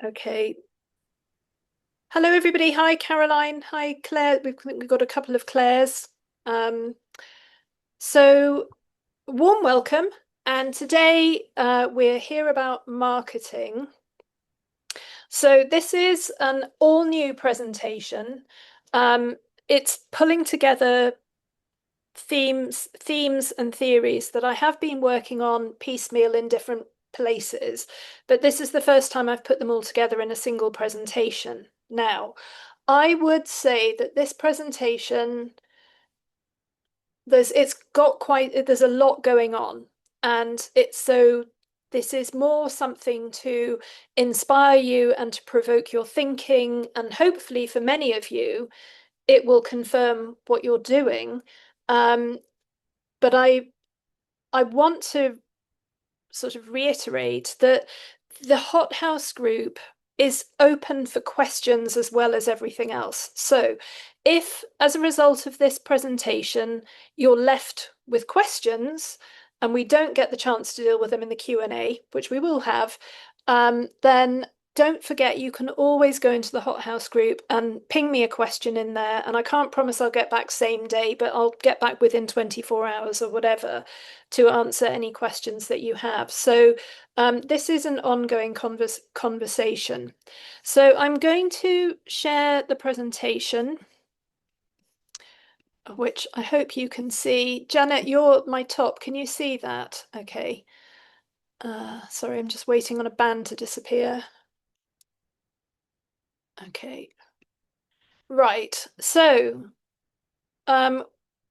Okay. Hello, everybody. Hi, Caroline. Hi, Claire. We've got a couple of Claires. Um, so, warm welcome. And today we're here about marketing. So, this is an all new presentation. Um, it's pulling together themes and theories that I have been working on piecemeal in different places, but this is the first time I've put them all together in a single presentation. Now, I would say that this presentation, there's a lot going on, and this is more something to inspire you and to provoke your thinking, and hopefully for many of you, it will confirm what you're doing. Um, but I want to sort of reiterate that the hothouse group is open for questions as well as everything else. So if, as a result of this presentation, you're left with questions and we don't get the chance to deal with them in the Q&A, which we will have, then don't forget you can always go into the hothouse group and ping me a question in there. And I can't promise I'll get back same day, but I'll get back within 24 hours or whatever to answer any questions that you have. So this is an ongoing conversation. So I'm going to share the presentation, which I hope you can see. Janet, you're my top. Can you see that? Okay. Sorry, I'm just waiting on a band to disappear. Okay. Right. So Um,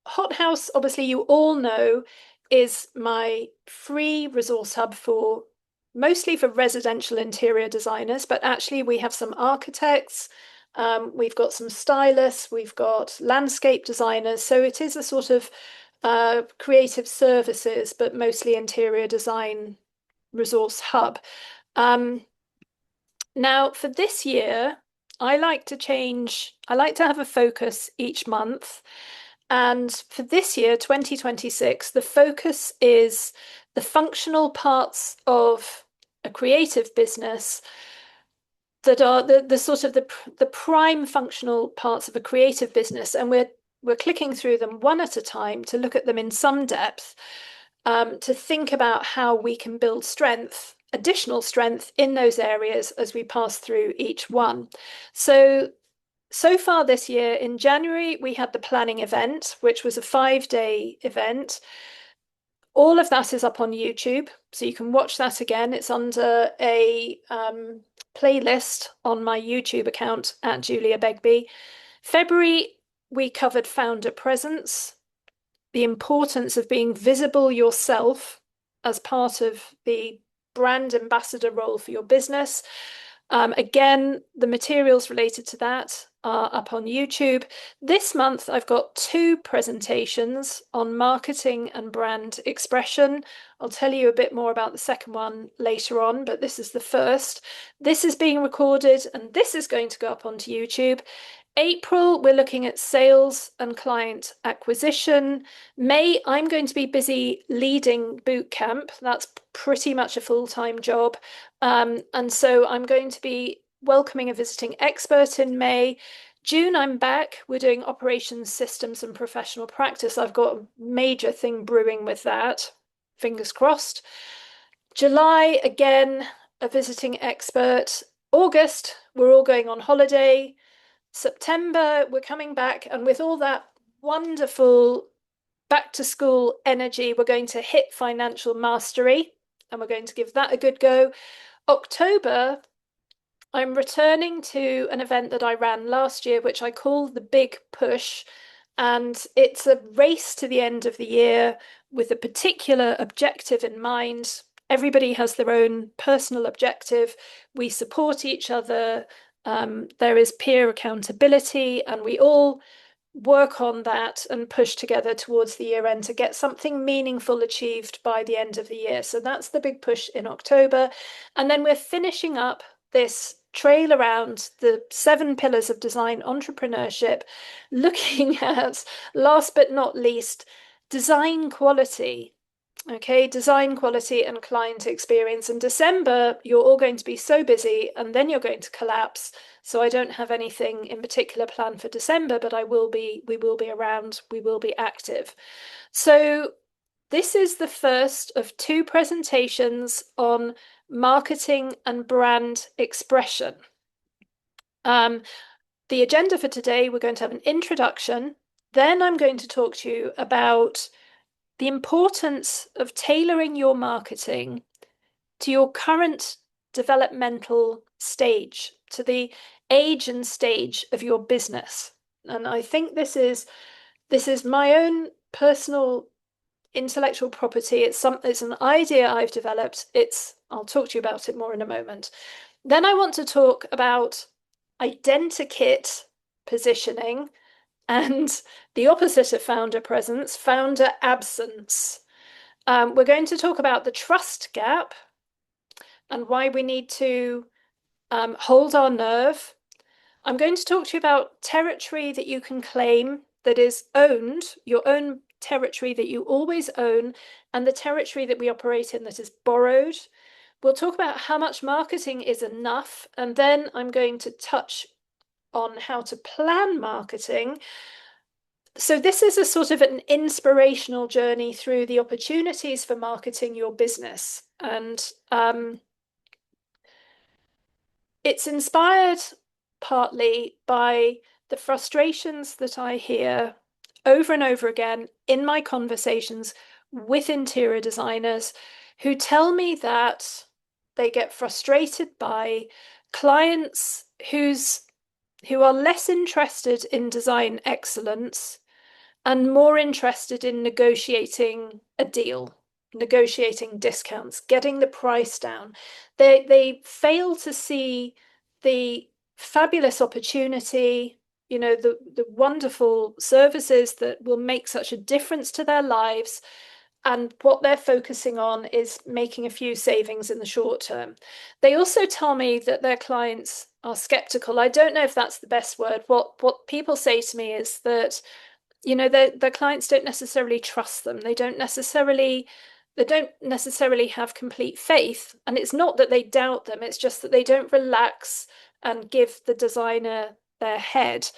Hothouse, obviously, you all know, is my free resource hub for mostly for residential interior designers, but actually we have some architects, we've got some stylists, we've got landscape designers. So it is a sort of creative services, but mostly interior design resource hub. Um, Now, for this year, I like to have a focus each month. And for this year, 2026, the focus is the functional parts of a creative business that are the sort of the prime functional parts of a creative business. And we're clicking through them one at a time to look at them in some depth, to think about how we can build additional strength in those areas as we pass through each one. So far this year, in January, we had the planning event, which was a 5-day event. All of that is up on YouTube, so you can watch that again. It's under a playlist on my YouTube account at Julia Begbie. February, we covered founder presence, the importance of being visible yourself as part of the brand ambassador role for your business. Again, the materials related to that are up on YouTube. This month, I've got 2 presentations on marketing and brand expression. I'll tell you a bit more about the second one later on, but this is the first. This is being recorded and this is going to go up onto YouTube. April, we're looking at sales and client acquisition. May, I'm going to be busy leading boot camp. That's pretty much a full-time job. And so I'm going to be welcoming a visiting expert in May. June, I'm back. We're doing operations, systems, and professional practice. I've got a major thing brewing with that. Fingers crossed. July, again, a visiting expert. August, we're all going on holiday. September, we're coming back, and with all that wonderful back to school energy, we're going to hit financial mastery and we're going to give that a good go. October, I'm returning to an event that I ran last year, which I call the Big Push. And it's a race to the end of the year with a particular objective in mind. Everybody has their own personal objective. We support each other. There is peer accountability, and we all work on that and push together towards the year end to get something meaningful achieved by the end of the year. So that's the big push in October. And then we're finishing up this trail around the 7 pillars of design entrepreneurship, looking at, last but not least, design quality. Okay, design quality and client experience. In December, you're all going to be so busy and then you're going to collapse. So I don't have anything in particular planned for December, but we will be around, we will be active. So this is the first of two presentations on marketing and brand expression. The agenda for today, we're going to have an introduction. Then I'm going to talk to you about the importance of tailoring your marketing to your current developmental stage, to the age and stage of your business. And I think this is my own personal intellectual property. It's an idea I've developed. I'll talk to you about it more in a moment. Then I want to talk about identikit positioning and the opposite of founder presence, founder absence. We're going to talk about the trust gap and why we need to hold our nerve. I'm going to talk to you about territory that you can claim that is owned, your own territory that you always own, and the territory that we operate in that is borrowed. We'll talk about how much marketing is enough, and then I'm going to touch on how to plan marketing. So this is a sort of an inspirational journey through the opportunities for marketing your business. And it's inspired partly by the frustrations that I hear over and over again in my conversations with interior designers who tell me that they get frustrated by clients who are less interested in design excellence and more interested in negotiating a deal, negotiating discounts, getting the price down. They fail to see the fabulous opportunity, the wonderful services that will make such a difference to their lives. And what they're focusing on is making a few savings in the short term. They also tell me that their clients are skeptical. I don't know if that's the best word. What people say to me is that their clients don't necessarily trust them. They don't necessarily have complete faith. And it's not that they doubt them, it's just that they don't relax and give the designer their head.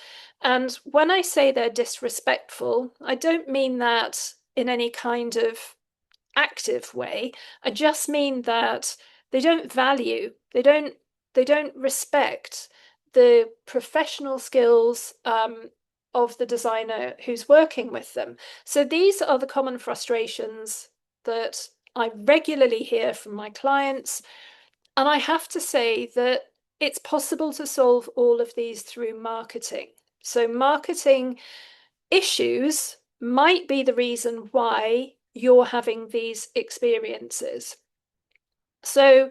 And when I say they're disrespectful, I don't mean that in any kind of active way. I just mean that they don't value, they don't respect the professional skills of the designer who's working with them. So these are the common frustrations that I regularly hear from my clients. And I have to say that it's possible to solve all of these through marketing. So marketing issues might be the reason why you're having these experiences. So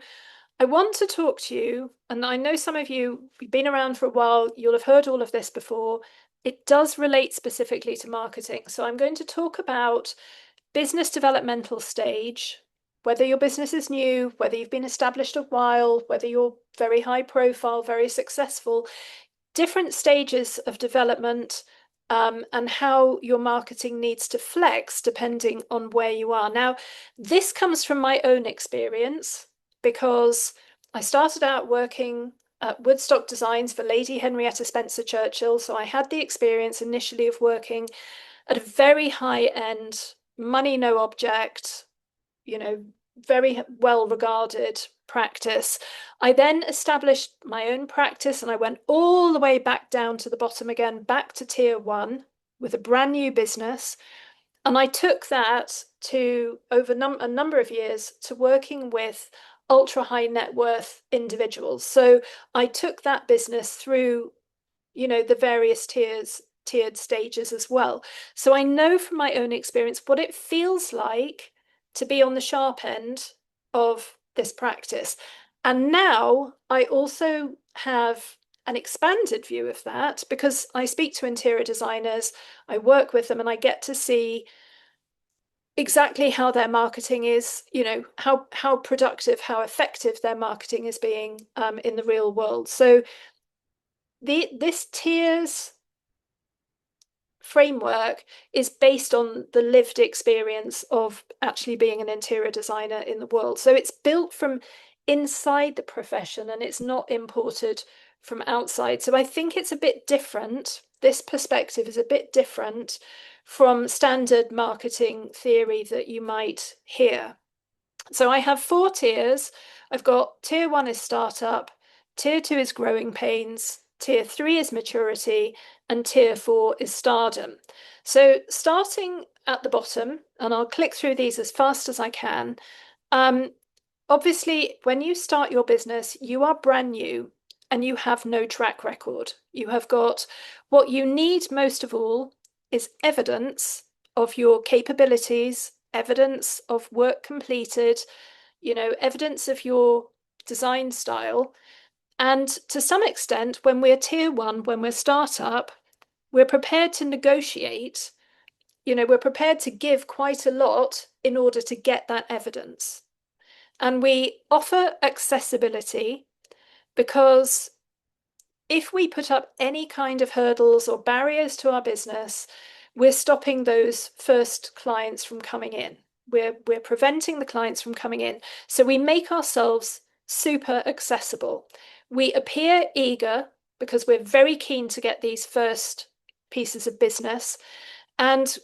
I want to talk to you, and I know some of you, you've been around for a while, you'll have heard all of this before. It does relate specifically to marketing. So I'm going to talk about business developmental stage, whether your business is new, whether you've been established a while, whether you're very high profile, very successful, different stages of development, and how your marketing needs to flex depending on where you are. Now, this comes from my own experience because I started out working at Woodstock Designs for Lady Henrietta Spencer Churchill. So I had the experience initially of working at a very high end, money no object, very well regarded practice. I then established my own practice and I went all the way back down to the bottom again, back to tier one with a brand new business. And I took that to over a number of years to working with ultra high net worth individuals. So I took that business through, the various tiered stages as well. So I know from my own experience what it feels like to be on the sharp end of this practice. And now I also have an expanded view of that because I speak to interior designers, I work with them, and I get to see exactly how their marketing is, how productive, how effective their marketing is being in the real world. So this tiers framework is based on the lived experience of actually being an interior designer in the world. So it's built from inside the profession and it's not imported from outside. So I think it's a bit different. This perspective is a bit different from standard marketing theory that you might hear. So I have 4 tiers. I've got tier 1 is startup, tier 2 is growing pains, tier 3 is maturity, and tier 4 is stardom. So starting at the bottom, and I'll click through these as fast as I can. Obviously, when you start your business, you are brand new and you have no track record. You have got what you need most of all is evidence of your capabilities, evidence of work completed, evidence of your design style. And to some extent, when we're tier 1, when we're startup, we're prepared to negotiate, we're prepared to give quite a lot in order to get that evidence. And we offer accessibility because if we put up any kind of hurdles or barriers to our business, we're stopping those first clients from coming in. We're preventing the clients from coming in. So we make ourselves super accessible. We appear eager because we're very keen to get these first pieces of business. And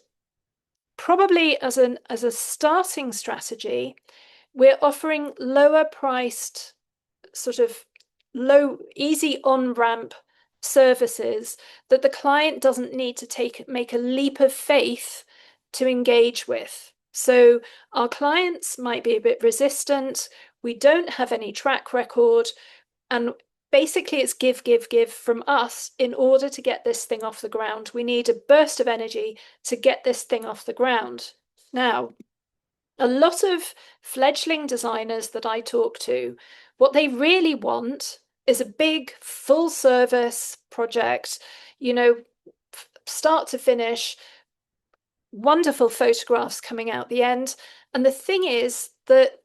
probably as a starting strategy, we're offering lower priced, sort of low, easy on-ramp services that the client doesn't need to make a leap of faith to engage with. So our clients might be a bit resistant. We don't have any track record. And basically it's give, give, give from us in order to get this thing off the ground. We need a burst of energy to get this thing off the ground. Now, a lot of fledgling designers that I talk to, what they really want is a big full service project, start to finish, wonderful photographs coming out the end. And the thing is that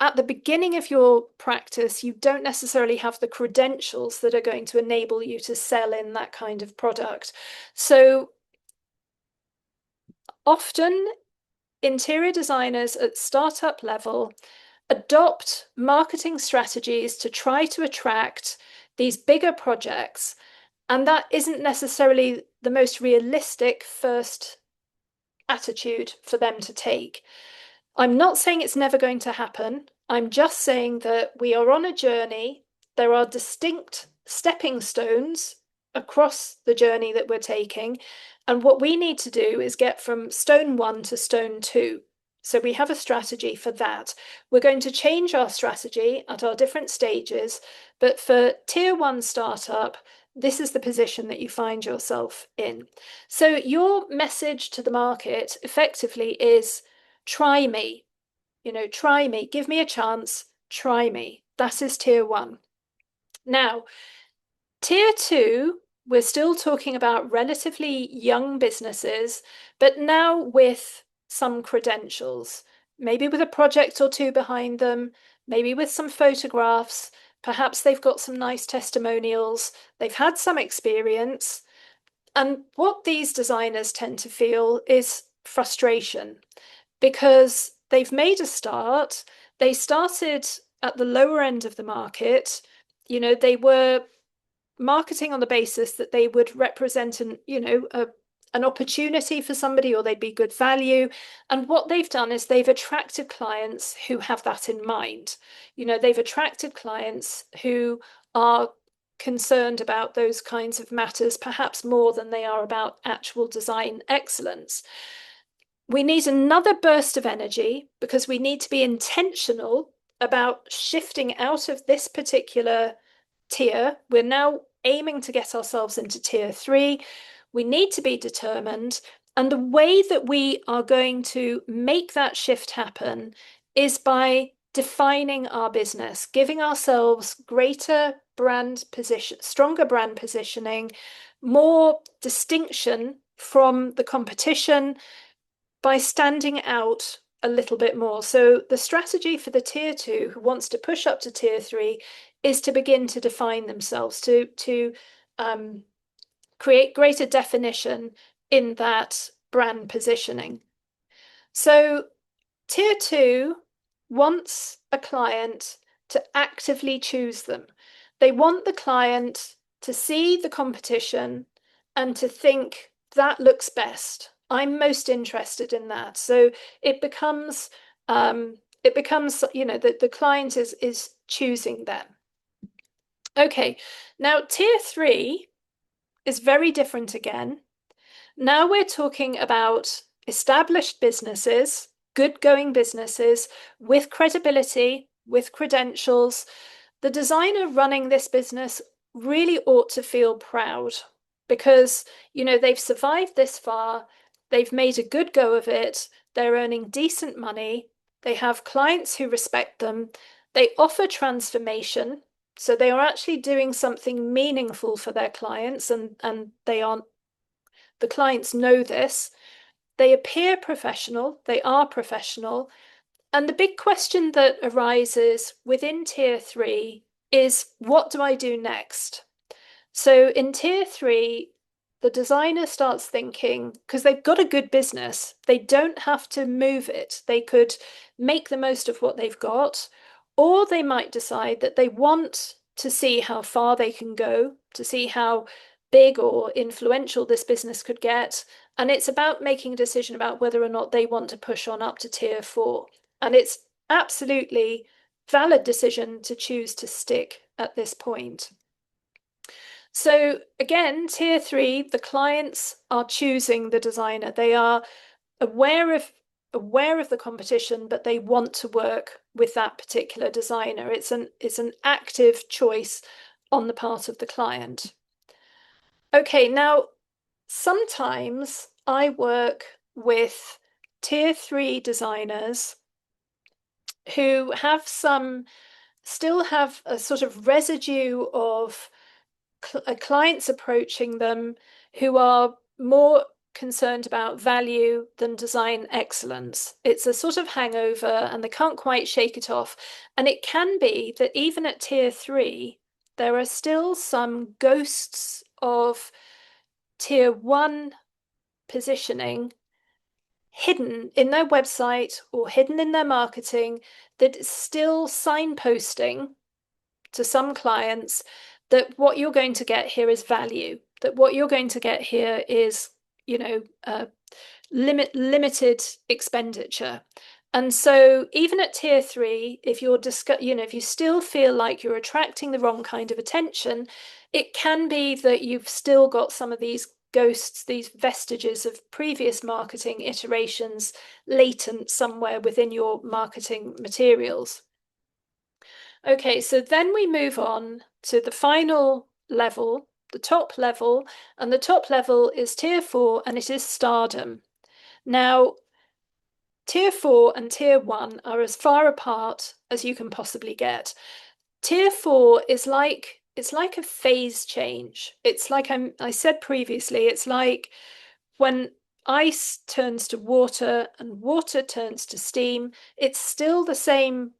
at the beginning of your practice, you don't necessarily have the credentials that are going to enable you to sell in that kind of product. So often interior designers at startup level adopt marketing strategies to try to attract these bigger projects. And that isn't necessarily the most realistic first attitude for them to take. I'm not saying it's never going to happen. I'm just saying that we are on a journey. There are distinct stepping stones across the journey that we're taking. And what we need to do is get from stone 1 to stone 2. So we have a strategy for that. We're going to change our strategy at our different stages. But for tier 1 startup, this is the position that you find yourself in. So your message to the market effectively is try me, try me, give me a chance, try me. That is tier 1. Now, tier 2, we're still talking about relatively young businesses, but now with some credentials, maybe with a project or two behind them, maybe with some photographs. Perhaps they've got some nice testimonials, they've had some experience. And what these designers tend to feel is frustration because they've made a start. They started at the lower end of the market. They were marketing on the basis that they would represent an opportunity for somebody or they'd be good value. And what they've done is they've attracted clients who have that in mind. They've attracted clients who are concerned about those kinds of matters, perhaps more than they are about actual design excellence. We need another burst of energy because we need to be intentional about shifting out of this particular tier. We're now aiming to get ourselves into tier 3. We need to be determined. And the way that we are going to make that shift happen is by defining our business, giving ourselves greater brand position, stronger brand positioning, more distinction from the competition by standing out a little bit more. So the strategy for the tier 2 who wants to push up to tier 3 is to begin to define themselves, to create greater definition in that brand positioning. So tier two wants a client to actively choose them. They want the client to see the competition and to think that looks best. I'm most interested in that. So it becomes the client is choosing them. Okay, now tier three is very different again. Now we're talking about established businesses, good going businesses with credibility, with credentials. The designer running this business really ought to feel proud because, they've survived this far, they've made a good go of it, they're earning decent money, they have clients who respect them, they offer transformation. So they are actually doing something meaningful for their clients, and the clients know this. They appear professional, they are professional. And the big question that arises within tier three is, what do I do next? So in tier three, the designer starts thinking, because they've got a good business, they don't have to move it. They could make the most of what they've got, or they might decide that they want to see how far they can go, to see how big or influential this business could get. And it's about making a decision about whether or not they want to push on up to tier four. And it's absolutely valid decision to choose to stick at this point. So again, tier three, the clients are choosing the designer. They are aware of the competition, but they want to work with that particular designer. It's an active choice on the part of the client. Okay, now sometimes I work with tier three designers who still have a sort of residue of clients approaching them who are more concerned about value than design excellence. It's a sort of hangover and they can't quite shake it off. And it can be that even at tier three, there are still some ghosts of tier one positioning hidden in their website or hidden in their marketing that is still signposting to some clients that what you're going to get here is value, that what you're going to get here is, limited expenditure. And so even at tier three, if if you still feel like you're attracting the wrong kind of attention, it can be that you've still got some of these ghosts, these vestiges of previous marketing iterations latent somewhere within your marketing materials. Okay, so then we move on to the final level, the top level, and the top level is tier four and it is Stardom. Now, tier four and tier one are as far apart as you can possibly get. Tier four is it's like a phase change. It's like I said previously, it's like when ice turns to water and water turns to steam, it's still the same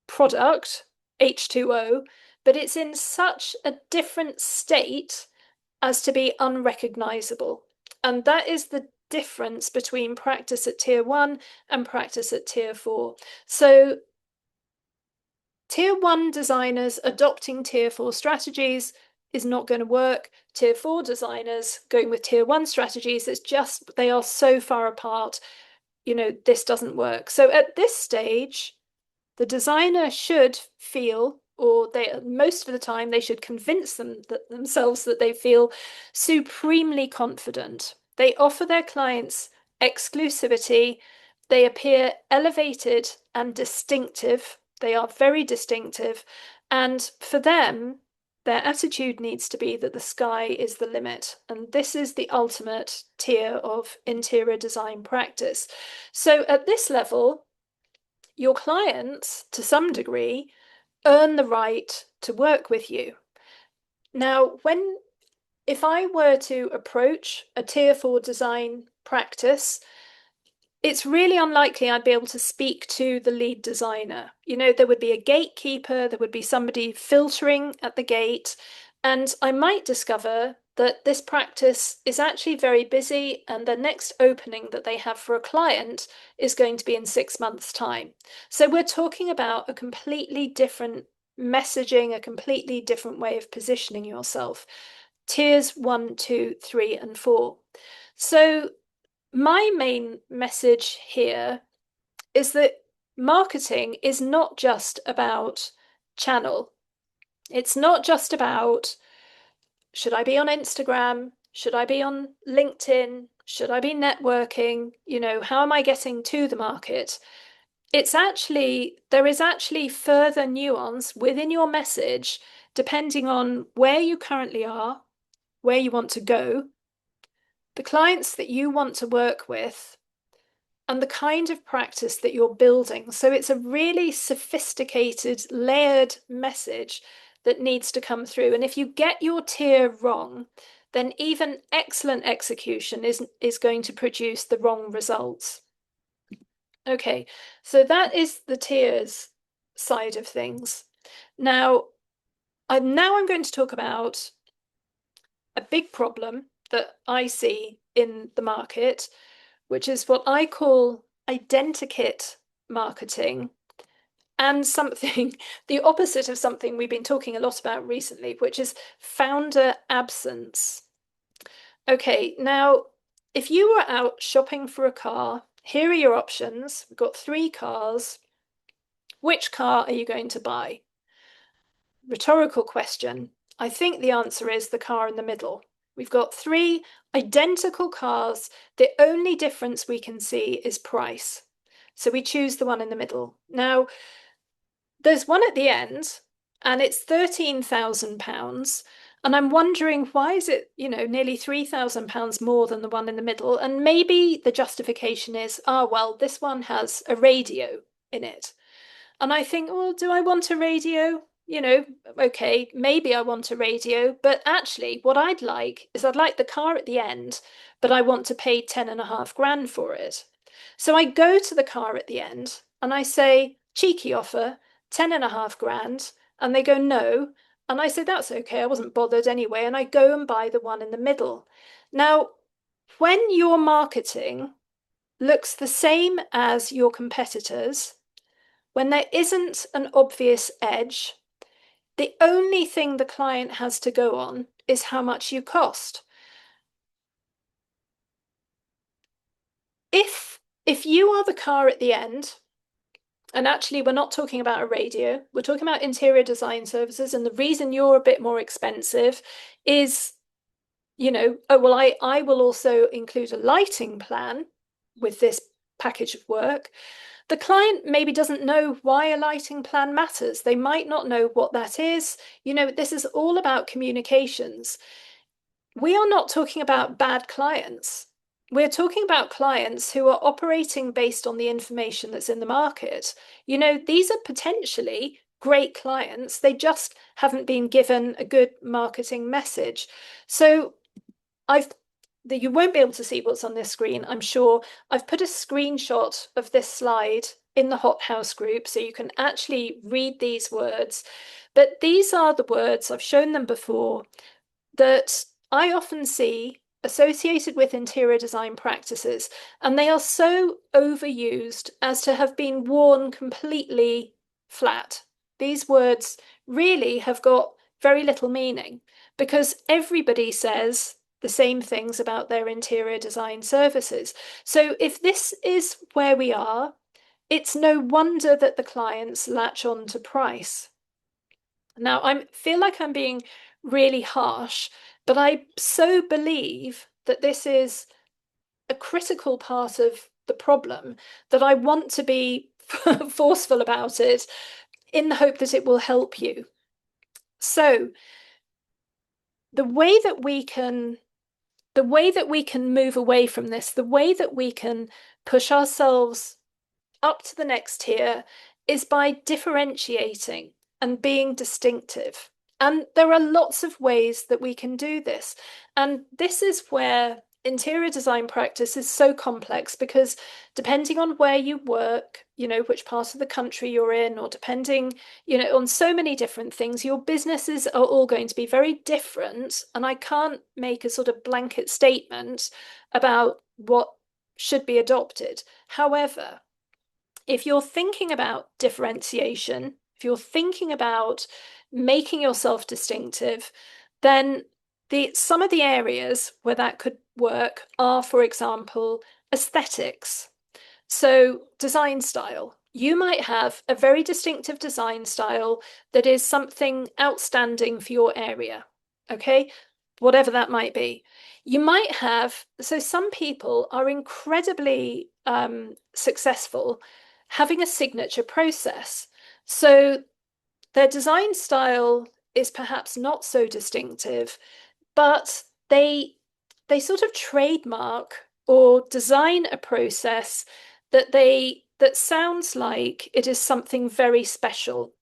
product, H2O, but it's in such a different state as to be unrecognizable. And that is the difference between practice at tier one and practice at tier four. So tier one designers adopting tier four strategies is not going to work. Tier four designers going with tier one strategies, they are so far apart, this doesn't work. So at this stage, the designer should feel, or most of the time they should convince themselves that they feel supremely confident. They offer their clients exclusivity. They appear elevated and distinctive. They are very distinctive. And for them, their attitude needs to be that the sky is the limit. And this is the ultimate tier of interior design practice. So at this level, your clients, to some degree, earn the right to work with you. Now, if I were to approach a tier four design practice, it's really unlikely I'd be able to speak to the lead designer. There would be a gatekeeper, there would be somebody filtering at the gate, and I might discover that this practice is actually very busy and the next opening that they have for a client is going to be in 6 months' time. So we're talking about a completely different messaging, a completely different way of positioning yourself. Tiers 1, 2, 3, and 4. So my main message here is that marketing is not just about channel. It's not just about, should I be on Instagram? Should I be on LinkedIn? Should I be networking? How am I getting to the market? There is actually further nuance within your message, depending on where you currently are, where you want to go, the clients that you want to work with, and the kind of practice that you're building. So it's a really sophisticated, layered message that needs to come through. And if you get your tier wrong, then even excellent execution is going to produce the wrong results. Okay, so that is the tiers side of things. Now I'm going to talk about a big problem that I see in the market, which is what I call identikit marketing, and something, the opposite of something we've been talking a lot about recently, which is founder absence. Okay, now, if you were out shopping for a car, here are your options. We've got 3 cars. Which car are you going to buy? Rhetorical question. I think the answer is the car in the middle. We've got 3 identical cars. The only difference we can see is price. So we choose the one in the middle. Now, there's one at the end, and it's £13,000. And I'm wondering, why is it, nearly £3,000 more than the one in the middle? And maybe the justification is, well, this one has a radio in it. And I think, well, do I want a radio? Okay, maybe I want a radio, but actually what I'd like the car at the end, but I want to pay 10.5 grand for it. So I go to the car at the end and I say, cheeky offer, 10.5 grand. And they go, no. And I say, that's okay, I wasn't bothered anyway. And I go and buy the one in the middle. Now, when your marketing looks the same as your competitors, when there isn't an obvious edge, the only thing the client has to go on is how much you cost. If you are the car at the end, and actually we're not talking about a radio, we're talking about interior design services, and the reason you're a bit more expensive is, oh, well, I will also include a lighting plan with this package of work. The client maybe doesn't know why a lighting plan matters. They might not know what that is. This is all about communications. We are not talking about bad clients. We're talking about clients who are operating based on the information that's in the market. These are potentially great clients. They just haven't been given a good marketing message. So you won't be able to see what's on this screen, I'm sure. I've put a screenshot of this slide in the Hot House group so you can actually read these words. But these are the words, I've shown them before, that I often see associated with interior design practices, and they are so overused as to have been worn completely flat. These words really have got very little meaning because everybody says the same things about their interior design services. So if this is where we are, it's no wonder that the clients latch on to price. Now, I feel like I'm being really harsh, but I so believe that this is a critical part of the problem that I want to be forceful about it in the hope that it will help you. So the way that we can move away from this, the way that we can push ourselves up to the next tier is by differentiating and being distinctive. And there are lots of ways that we can do this. And this is where interior design practice is so complex because depending on where you work, which part of the country you're in, or depending, on so many different things, your businesses are all going to be very different. And I can't make a sort of blanket statement about what should be adopted. However, if you're thinking about differentiation, if you're thinking about making yourself distinctive, then some of the areas where that could work are, for example, aesthetics. So, design style. You might have a very distinctive design style that is something outstanding for your area. Okay, whatever that might be. You might have, so some people are incredibly successful having a signature process. So their design style is perhaps not so distinctive, but they sort of trademark or design a process that sounds like it is something very special,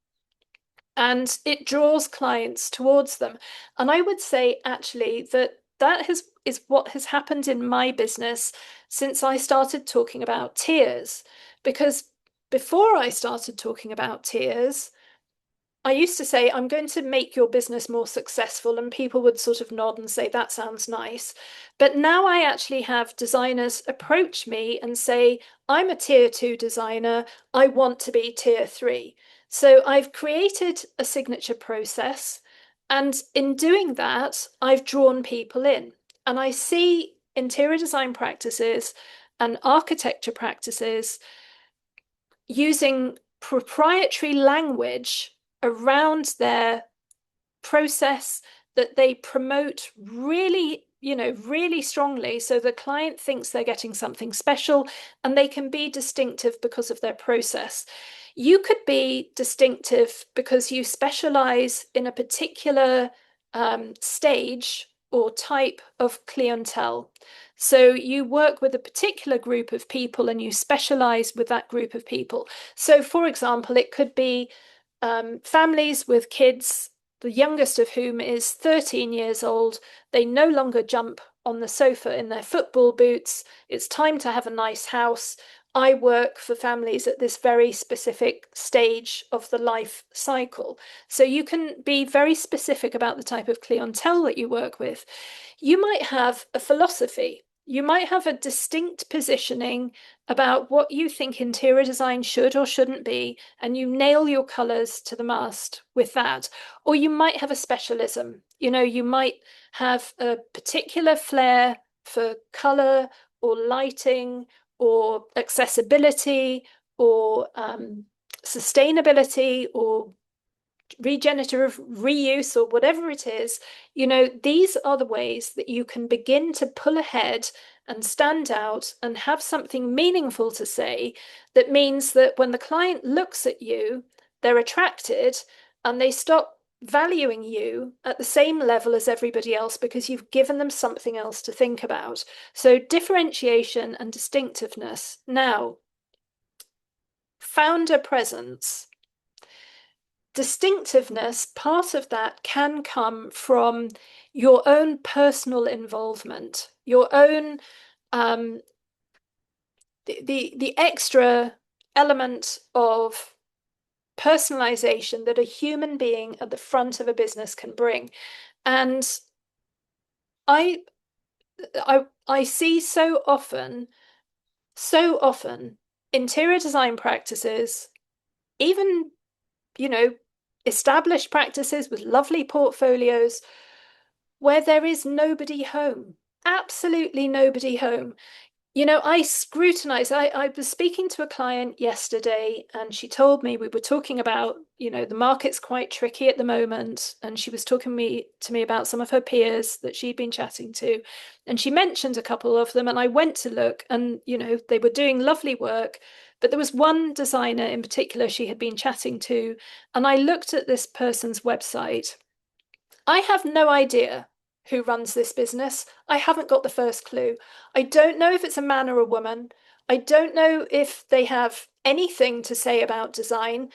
and it draws clients towards them. And I would say actually that is what has happened in my business since I started talking about tiers. Because before I started talking about tiers, I used to say, I'm going to make your business more successful, and people would sort of nod and say, that sounds nice. But now I actually have designers approach me and say, I'm a tier two designer, I want to be tier three. So I've created a signature process, and in doing that, I've drawn people in. And I see interior design practices and architecture practices using proprietary language around their process that they promote really, really strongly, so the client thinks they're getting something special, and they can be distinctive because of their process. You could be distinctive because you specialize in a particular stage or type of clientele. So you work with a particular group of people and you specialize with that group of people. So, for example, it could be families with kids, the youngest of whom is 13 years old. They no longer jump on the sofa in their football boots. It's time to have a nice house. I work for families at this very specific stage of the life cycle. So you can be very specific about the type of clientele that you work with. You might have a philosophy. You might have a distinct positioning about what you think interior design should or shouldn't be, and you nail your colours to the mast with that. Or you might have a specialism. You might have a particular flair for colour or lighting or accessibility or sustainability or regenerative reuse or whatever it is. These are the ways that you can begin to pull ahead and stand out and have something meaningful to say, that means that when the client looks at you, they're attracted and they stop valuing you at the same level as everybody else because you've given them something else to think about. So differentiation and distinctiveness. Now, founder presence. Distinctiveness, part of that can come from your own personal involvement, your own the extra element of personalization that a human being at the front of a business can bring. And I I see so often interior design practices, even you know, established practices with lovely portfolios where there is nobody home, absolutely nobody home. I scrutinize. I was speaking to a client yesterday and she told me, we were talking about, the market's quite tricky at the moment. And she was talking to me about some of her peers that she'd been chatting to. And she mentioned a couple of them. And I went to look and, they were doing lovely work. But there was one designer in particular she had been chatting to. And I looked at this person's website. I have no idea who runs this business. I haven't got the first clue. I don't know if it's a man or a woman. I don't know if they have anything to say about design.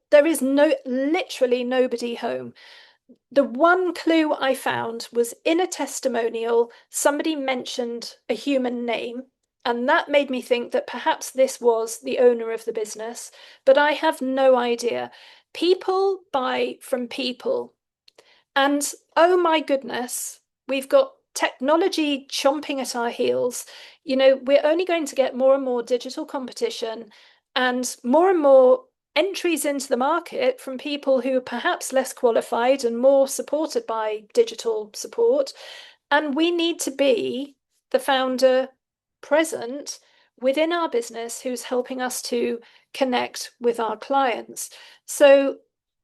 There is literally nobody home. The one clue I found was in a testimonial, somebody mentioned a human name, and that made me think that perhaps this was the owner of the business, but I have no idea. People buy from people. And oh my goodness, we've got technology chomping at our heels. We're only going to get more and more digital competition and more entries into the market from people who are perhaps less qualified and more supported by digital support. And we need to be the founder present within our business who's helping us to connect with our clients. So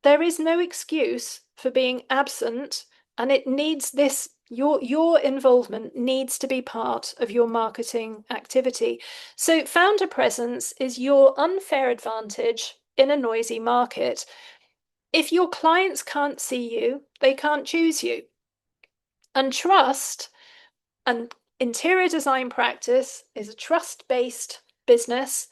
there is no excuse for being absent, and it needs this. Your involvement needs to be part of your marketing activity. So founder presence is your unfair advantage in a noisy market. If your clients can't see you, they can't choose you. And trust and interior design practice is a trust-based business.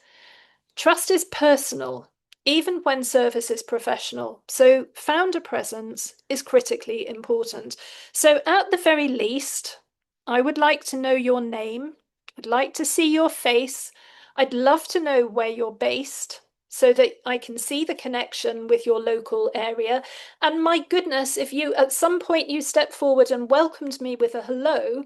Trust is personal, even when service is professional. So, founder presence is critically important. So, at the very least, I would like to know your name. I'd like to see your face. I'd love to know where you're based so that I can see the connection with your local area. And my goodness, if you at some point you stepped forward and welcomed me with a hello,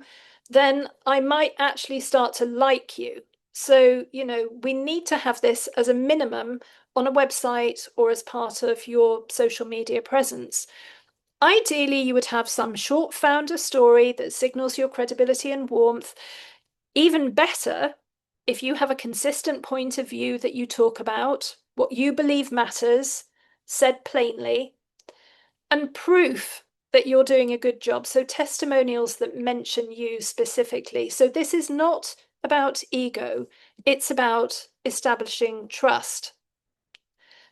then I might actually start to like you. So, we need to have this as a minimum on a website or as part of your social media presence. Ideally, you would have some short founder story that signals your credibility and warmth. Even better, if you have a consistent point of view that you talk about, what you believe matters, said plainly, and proof that you're doing a good job. So, testimonials that mention you specifically. So, this is not about ego, it's about establishing trust.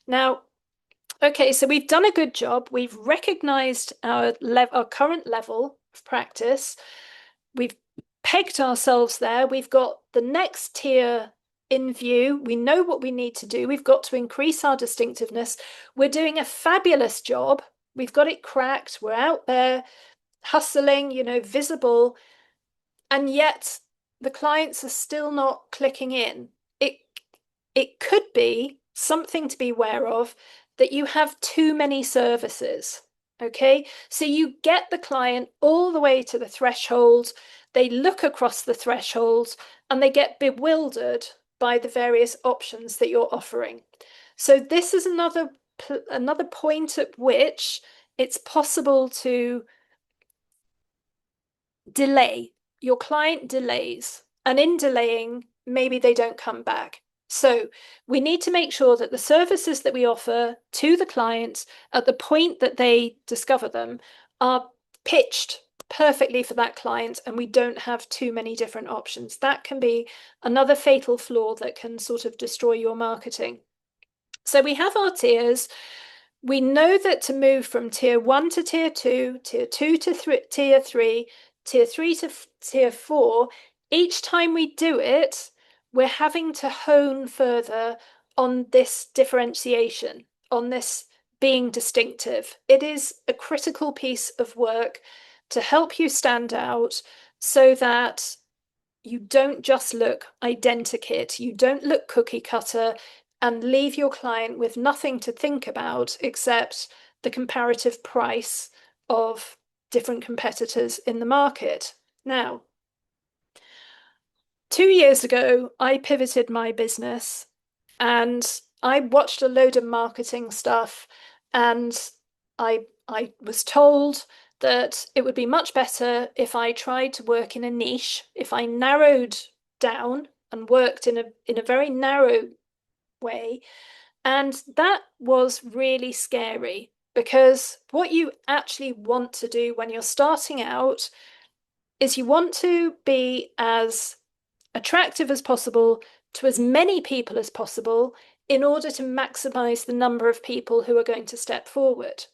Now, okay, so we've done a good job. We've recognized our current level of practice. We've pegged ourselves there. We've got the next tier in view. We know what we need to do. We've got to increase our distinctiveness. We're doing a fabulous job. We've got it cracked. We're out there hustling, visible. And yet the clients are still not clicking in. It it could be something to be aware of that you have too many services. Okay, so you get the client all the way to the threshold, they look across the threshold, and they get bewildered by the various options that you're offering. So this is another point at which it's possible to delay. Your client delays, and in delaying, maybe they don't come back. So we need to make sure that the services that we offer to the clients at the point that they discover them are pitched perfectly for that client, and we don't have too many different options. That can be another fatal flaw that can sort of destroy your marketing. So we have our tiers. We know that to move from tier 1 to tier 2, tier 2 to tier 3, tier 3 to tier 4, each time we do it, we're having to hone further on this differentiation, on this being distinctive. It is a critical piece of work to help you stand out so that you don't just look identikit, you don't look cookie cutter and leave your client with nothing to think about except the comparative price of different competitors in the market. Now, 2 years ago, I pivoted my business and I watched a load of marketing stuff, and I was told that it would be much better if I tried to work in a niche, if I narrowed down and worked in a very narrow way. And that was really scary because what you actually want to do when you're starting out is you want to be as attractive as possible to as many people as possible in order to maximize the number of people who are going to step forward.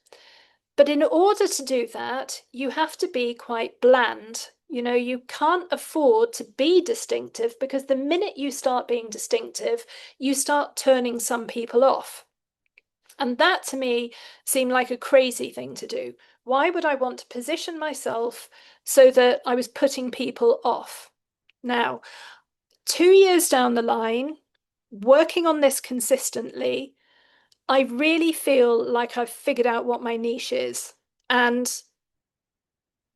But in order to do that, you have to be quite bland. You can't afford to be distinctive because the minute you start being distinctive, you start turning some people off. And that to me seemed like a crazy thing to do. Why would I want to position myself so that I was putting people off? Now, 2 years down the line, working on this consistently, I really feel like I've figured out what my niche is. And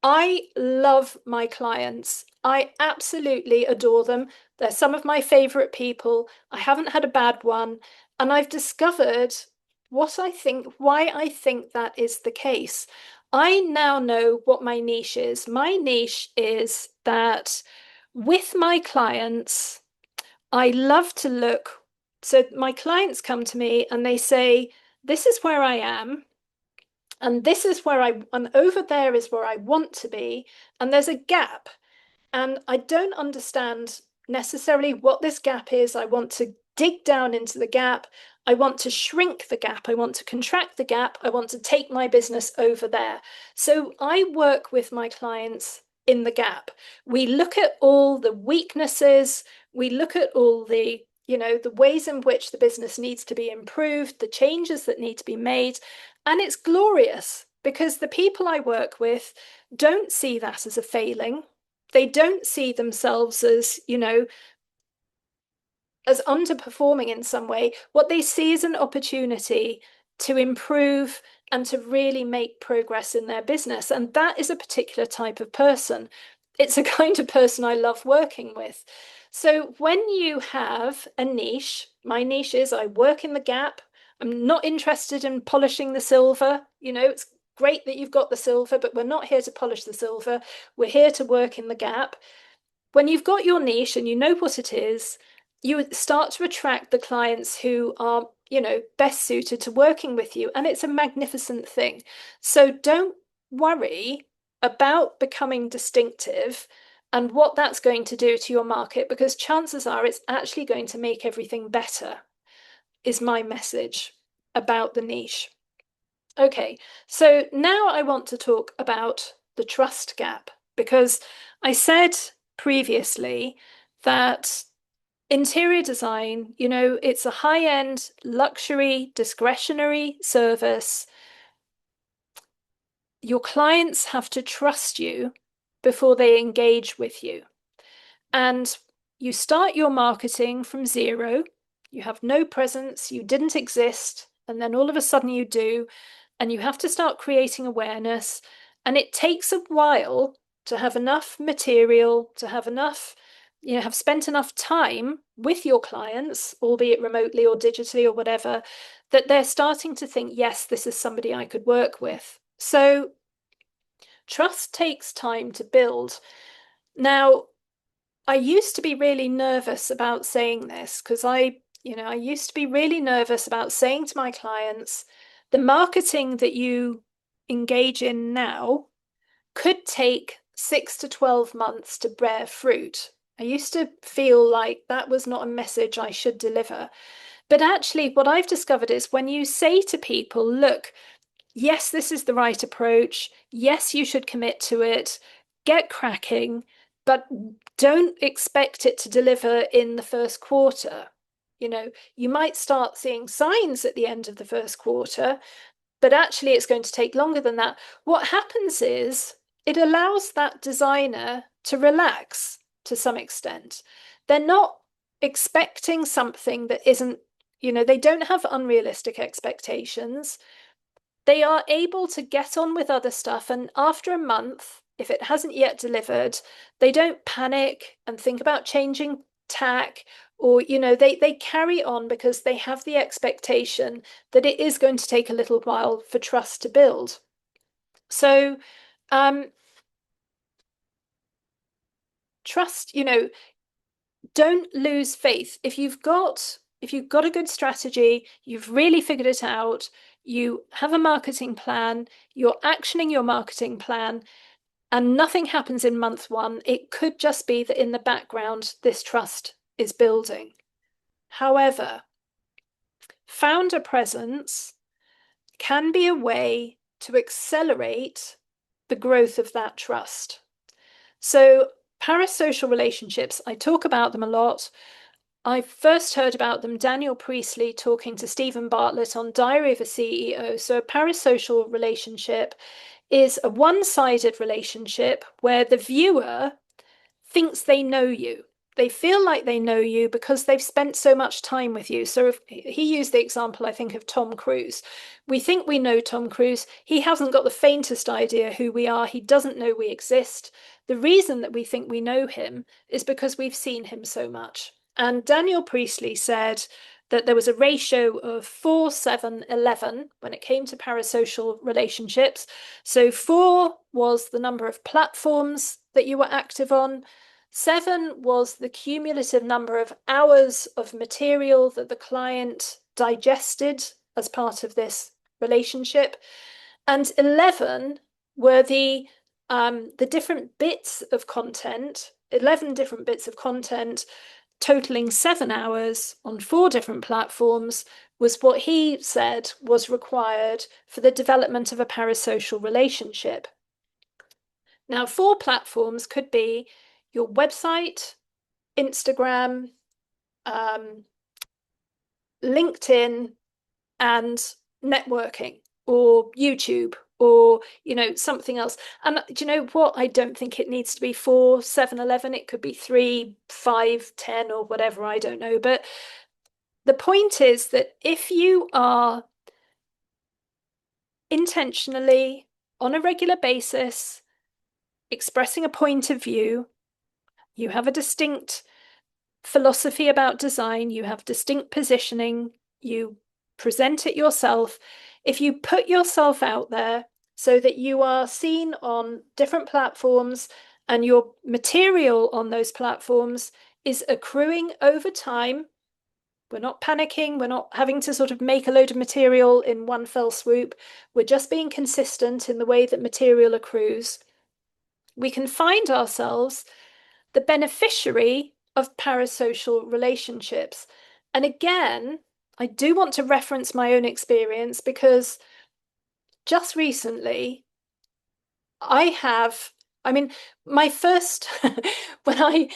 I love my clients. I absolutely adore them. They're some of my favorite people. I haven't had a bad one. And I've discovered why I think that is the case. I now know what my niche is. My niche is that with my clients, I love to look. So my clients come to me and they say, this is where I am, and this is and over there is where I want to be, and there's a gap. And I don't understand necessarily what this gap is. I want to dig down into the gap. I want to shrink the gap. I want to contract the gap. I want to take my business over there. So I work with my clients in the gap. We look at all the weaknesses. We look at all the ways in which the business needs to be improved, the changes that need to be made. And it's glorious because the people I work with don't see that as a failing. They don't see themselves as underperforming in some way. What they see is an opportunity to improve and to really make progress in their business. And that is a particular type of person. It's a kind of person I love working with. So when you have a niche, my niche is I work in the gap. I'm not interested in polishing the silver. It's great that you've got the silver, but we're not here to polish the silver. We're here to work in the gap. When you've got your niche and you know what it is, you start to attract the clients who are, best suited to working with you. And it's a magnificent thing. So don't worry about becoming distinctive and what that's going to do to your market, because chances are it's actually going to make everything better, is my message about the niche. Okay, so now I want to talk about the trust gap, because I said previously that interior design, it's a high-end luxury discretionary service. Your clients have to trust you before they engage with you. And you start your marketing from zero. You have no presence, you didn't exist, and then all of a sudden you do, and you have to start creating awareness. And it takes a while to have enough material, to have enough, have spent enough time with your clients, albeit remotely or digitally or whatever, that they're starting to think, yes, this is somebody I could work with. So trust takes time to build. Now, I used to be really nervous about saying this because I used to be really nervous about saying to my clients, the marketing that you engage in now could take 6 to 12 months to bear fruit. I used to feel like that was not a message I should deliver. But actually, what I've discovered is when you say to people, look, yes, this is the right approach. Yes, you should commit to it. Get cracking, but don't expect it to deliver in the first quarter. You might start seeing signs at the end of the first quarter, but actually it's going to take longer than that. What happens is it allows that designer to relax to some extent. They're not expecting something that isn't, they don't have unrealistic expectations. They are able to get on with other stuff. And after a month, if it hasn't yet delivered, they don't panic and think about changing tack, or they carry on because they have the expectation that it is going to take a little while for trust to build. So trust, don't lose faith. If you've got a good strategy, you've really figured it out, you have a marketing plan, you're actioning your marketing plan, and nothing happens in month one, it could just be that in the background, this trust is building. However, founder presence can be a way to accelerate the growth of that trust. So, parasocial relationships, I talk about them a lot. I first heard about them, Daniel Priestley talking to Stephen Bartlett on Diary of a CEO. So, a parasocial relationship is a one-sided relationship where the viewer thinks they know you. They feel like they know you because they've spent so much time with you. So if he used the example, I think, of Tom Cruise. We think we know Tom Cruise. He hasn't got the faintest idea who we are. He doesn't know we exist. The reason that we think we know him is because we've seen him so much. And Daniel Priestley said that there was a ratio of 4, 7, 11 when it came to parasocial relationships. So 4 was the number of platforms that you were active on. 7 was the cumulative number of hours of material that the client digested as part of this relationship. And 11 were the different bits of content, 11 different bits of content totaling 7 hours on 4 different platforms was what he said was required for the development of a parasocial relationship. Now, 4 platforms could be your website, Instagram, LinkedIn, and networking, or YouTube, or something else. And do you know what? I don't think it needs to be 4, 7, 11. It could be 3, 5, 10, or whatever. I don't know. But the point is that if you are intentionally, on a regular basis, expressing a point of view, you have a distinct philosophy about design, you have distinct positioning, you present it yourself. If you put yourself out there so that you are seen on different platforms and your material on those platforms is accruing over time, we're not panicking, we're not having to sort of make a load of material in one fell swoop, we're just being consistent in the way that material accrues. We can find ourselves the beneficiary of parasocial relationships. And again, I do want to reference my own experience because just recently I have, I mean, my first, when I,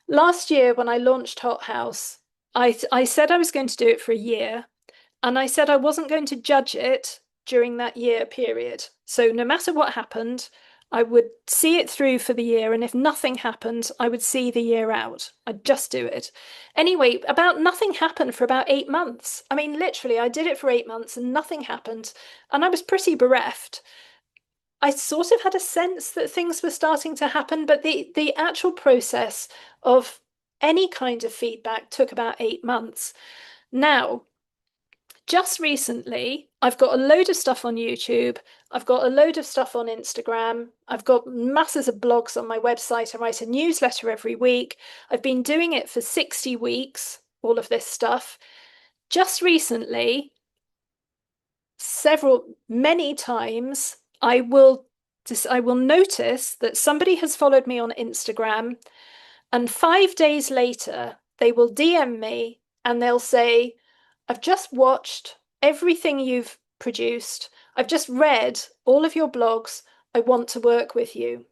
last year when I launched Hot House, I said I was going to do it for a year. And I said I wasn't going to judge it during that year period. So no matter what happened, I would see it through for the year. And if nothing happened, I would see the year out. I'd just do it. Anyway, about nothing happened for about 8 months. I mean, literally, I did it for 8 months and nothing happened. And I was pretty bereft. I sort of had a sense that things were starting to happen, but the actual process of any kind of feedback took about 8 months. Now, just recently, I've got a load of stuff on YouTube. I've got a load of stuff on Instagram. I've got masses of blogs on my website. I write a newsletter every week. I've been doing it for 60 weeks, all of this stuff. Just recently, many times, I will notice that somebody has followed me on Instagram, and 5 days later, they will DM me and they'll say, I've just watched everything you've produced. I've just read all of your blogs. I want to work with you.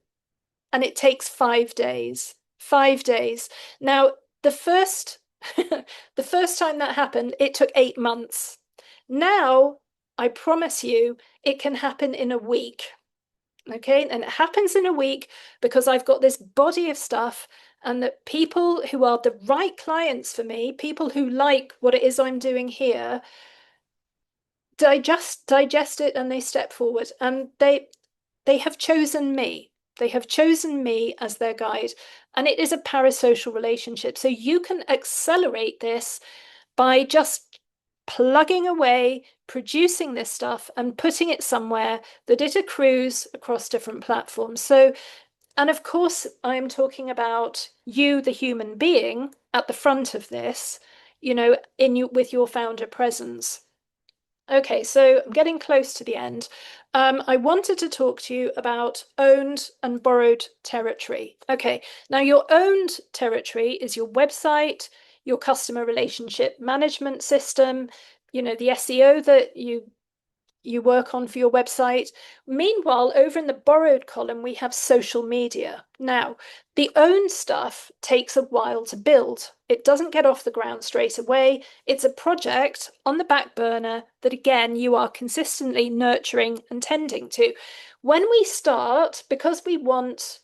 And it takes 5 days. 5 days. Now, the first the first time that happened, it took 8 months. Now, I promise you, it can happen in a week. Okay, and it happens in a week because I've got this body of stuff, and that people who are the right clients for me, people who like what it is I'm doing here, digest it and they step forward, and they have chosen me. They have chosen me as their guide, and it is a parasocial relationship. So you can accelerate this by just plugging away, producing this stuff and putting it somewhere that it accrues across different platforms. So, and of course, I'm talking about you, the human being, at the front of this, in you with your founder presence. Okay, so I'm getting close to the end. I wanted to talk to you about owned and borrowed territory. Okay, now your owned territory is your website, your customer relationship management system, the SEO that you work on for your website. Meanwhile, over in the borrowed column, we have social media. Now, the owned stuff takes a while to build. It doesn't get off the ground straight away. It's a project on the back burner that, again, you are consistently nurturing and tending to. When we start, because we want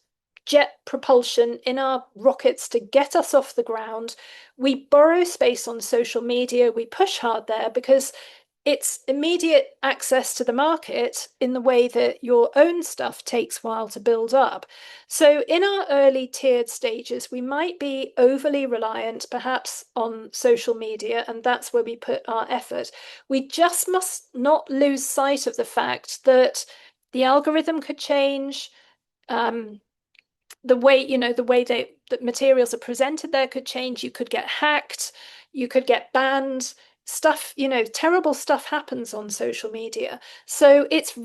jet propulsion in our rockets to get us off the ground, we borrow space on social media, we push hard there because it's immediate access to the market in the way that your own stuff takes a while to build up. So in our early tiered stages, we might be overly reliant perhaps on social media, and that's where we put our effort. We just must not lose sight of the fact that the algorithm could change. Um, the way, the way that materials are presented there could change. You could get hacked, you could get banned. Stuff, terrible stuff happens on social media. So it's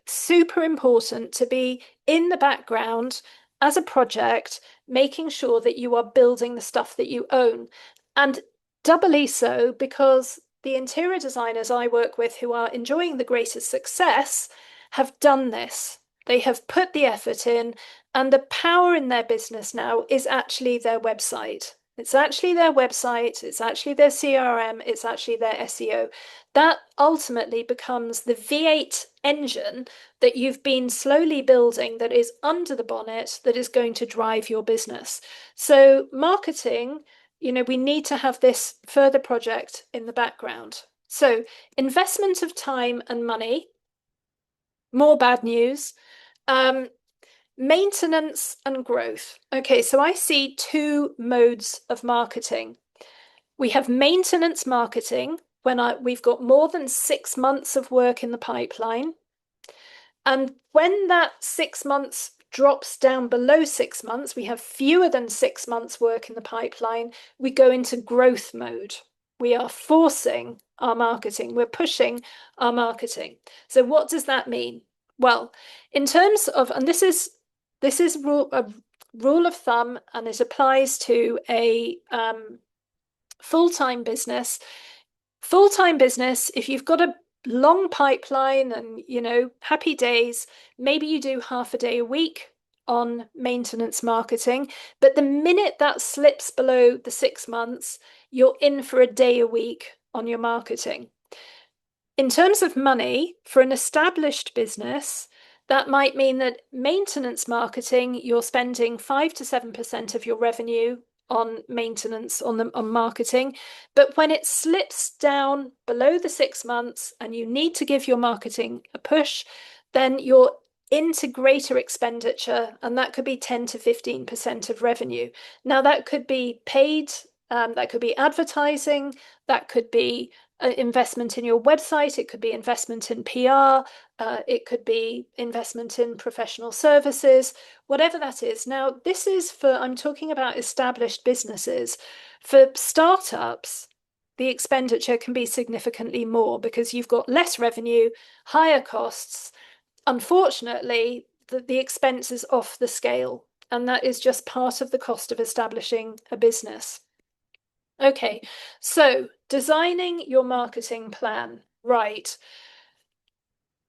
super important to be in the background as a project, making sure that you are building the stuff that you own. And doubly so because the interior designers I work with who are enjoying the greatest success have done this. They have put the effort in, and the power in their business now is actually their website. It's actually their website, it's actually their CRM, it's actually their SEO. That ultimately becomes the V8 engine that you've been slowly building that is under the bonnet that is going to drive your business. So, marketing, we need to have this further project in the background. So, investment of time and money, more bad news. Um, Maintenance and growth. Okay, so I see two modes of marketing. We have maintenance marketing when we've got more than 6 months of work in the pipeline. And when that 6 months drops down below 6 months, we have fewer than 6 months work in the pipeline, we go into growth mode. We are forcing our marketing, we're pushing our marketing. So what does that mean? Well, in terms of, and this is a rule of thumb, and it applies to a full-time business. Full-time business, if you've got a long pipeline and happy days, maybe you do half a day a week on maintenance marketing. But the minute that slips below the 6 months, you're in for a day a week on your marketing. In terms of money, for an established business, that might mean that maintenance marketing, you're spending 5 to 7% of your revenue on maintenance, on marketing. But when it slips down below the 6 months and you need to give your marketing a push, then you're into greater expenditure, and that could be 10 to 15% of revenue. Now, that could be paid, that could be advertising, that could be investment in your website, it could be investment in PR, it could be investment in professional services, whatever that is. Now, this is I'm talking about established businesses. For startups, the expenditure can be significantly more because you've got less revenue, higher costs. Unfortunately, the expense is off the scale, and that is just part of the cost of establishing a business. Okay, so designing your marketing plan. Right.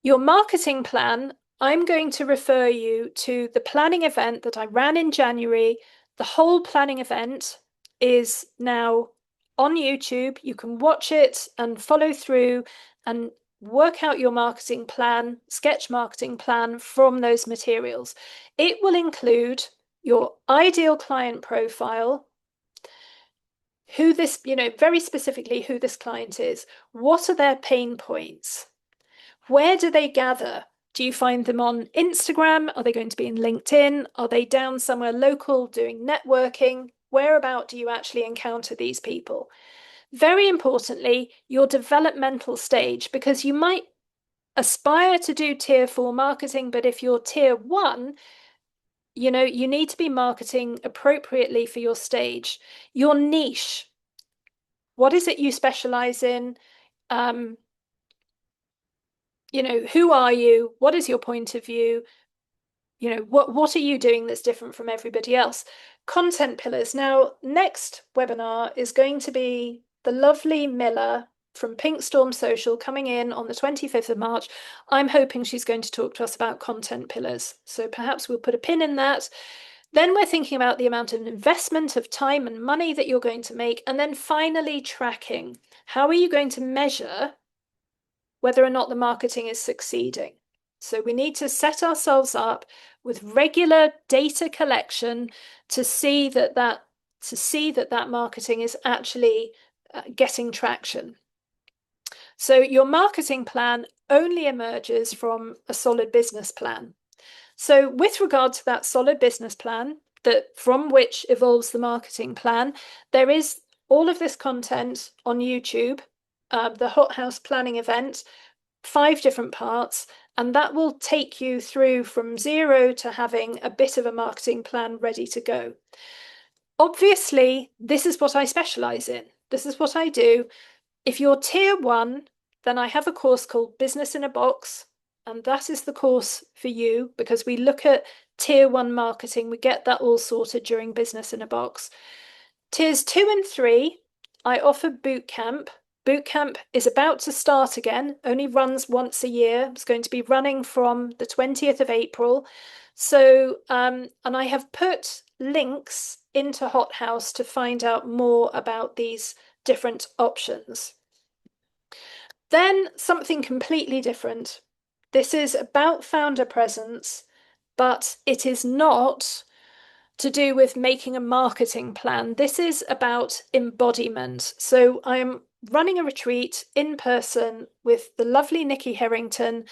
Your marketing plan, I'm going to refer you to the planning event that I ran in January. The whole planning event is now on YouTube. You can watch it and follow through and work out your marketing plan, sketch marketing plan from those materials. It will include your ideal client profile, who this, very specifically who this client is. What are their pain points? Where do they gather? Do you find them on Instagram? Are they going to be in LinkedIn? Are they down somewhere local doing networking? Whereabout do you actually encounter these people? Very importantly, your developmental stage, because you might aspire to do tier 4 marketing, but if you're tier 1, you need to be marketing appropriately for your stage. Your niche. What is it you specialize in? Who are you? What is your point of view? What are you doing that's different from everybody else? Content pillars. Now, next webinar is going to be the lovely Miller. from Pink Storm Social coming in on the 25th of March. I'm hoping she's going to talk to us about content pillars. So perhaps we'll put a pin in that. Then we're thinking about the amount of investment of time and money that you're going to make. And then finally, tracking. How are you going to measure whether or not the marketing is succeeding? So we need to set ourselves up with regular data collection to see that that marketing is actually getting traction. So your marketing plan only emerges from a solid business plan. So with regard to that solid business plan, that from which evolves the marketing plan, there is all of this content on YouTube, the Hothouse planning event, 5 different parts, and that will take you through from zero to having a bit of a marketing plan ready to go. Obviously, this is what I specialize in. This is what I do. If you're tier 1, then I have a course called Business in a Box, and that is the course for you because we look at tier 1 marketing. We get that all sorted during Business in a Box. Tiers 2 and 3, I offer boot camp. Boot camp is about to start again, only runs once a year. It's going to be running from the 20th of April. So, and I have put links into Hothouse to find out more about these different options. Then something completely different. This is about founder presence, but it is not to do with making a marketing plan. This is about embodiment. So I'm running a retreat in person with the lovely Nikki Harrington.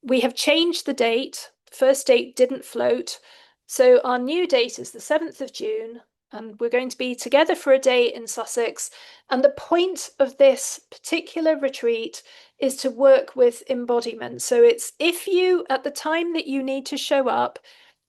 We have changed the date. The first date didn't float. So our new date is the 7th of June, and we're going to be together for a day in Sussex. And the point of this particular retreat is to work with embodiment. So it's if you, at the time that you need to show up,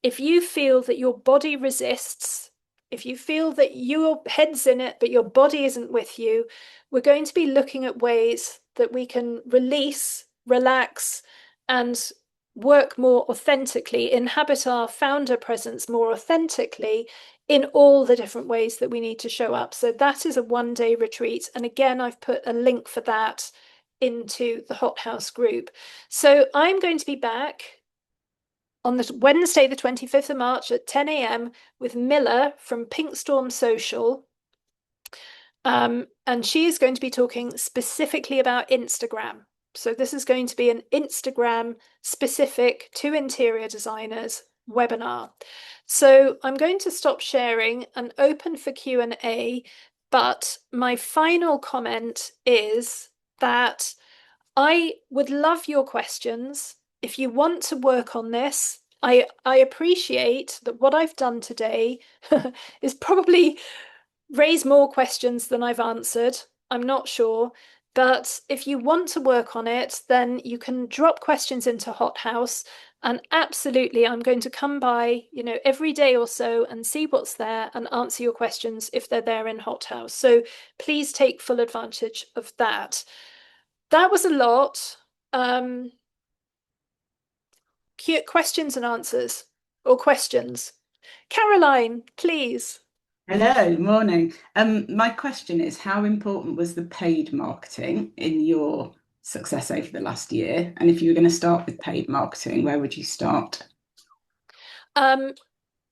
if you feel that your body resists, if you feel that your head's in it, but your body isn't with you, we're going to be looking at ways that we can release, relax, and work more authentically, inhabit our founder presence more authentically in all the different ways that we need to show up. So that is a 1-day retreat. And again, I've put a link for that into the Hothouse group. So I'm going to be back on the Wednesday, the 25th of March at 10 a.m. with Miller from Pink Storm Social. And she is going to be talking specifically about Instagram. So this is going to be an Instagram specific to interior designers webinar. So I'm going to stop sharing and open for Q&A, but my final comment is that I would love your questions. If you want to work on this, I appreciate that what I've done today is probably raise more questions than I've answered. I'm not sure. But if you want to work on it, then you can drop questions into Hothouse. And absolutely, I'm going to come by, every day or so and see what's there and answer your questions if they're there in Hothouse. So please take full advantage of that. That was a lot. Questions and answers, or questions. Caroline, please. Hello, morning. My question is, how important was the paid marketing in your success over the last year? And if you were going to start with paid marketing, where would you start?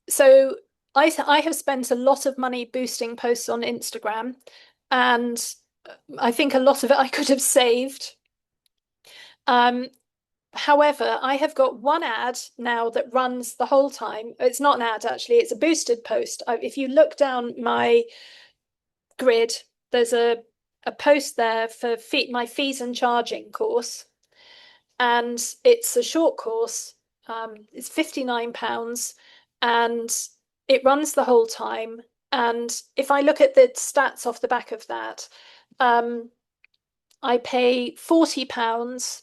So I have spent a lot of money boosting posts on Instagram, and I think a lot of it I could have saved. However, I have got one ad now that runs the whole time. It's not an ad, actually, it's a boosted post. If you look down my grid, there's a post there for my fees and charging course. And it's a short course. It's £59 and it runs the whole time. And if I look at the stats off the back of that, I pay £40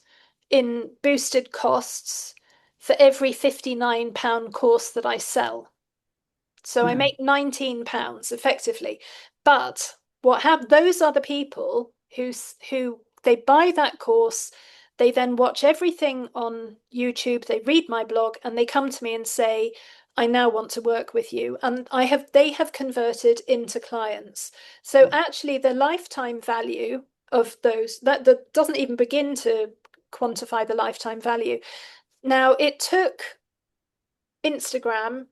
in boosted costs for every £59 course that I sell. So I make £19 effectively. But those are the people who they buy that course, they then watch everything on YouTube, they read my blog, and they come to me and say, I now want to work with you. And they have converted into clients. So actually the lifetime value of those. That doesn't even begin to quantify the lifetime value. Now, it took Instagram.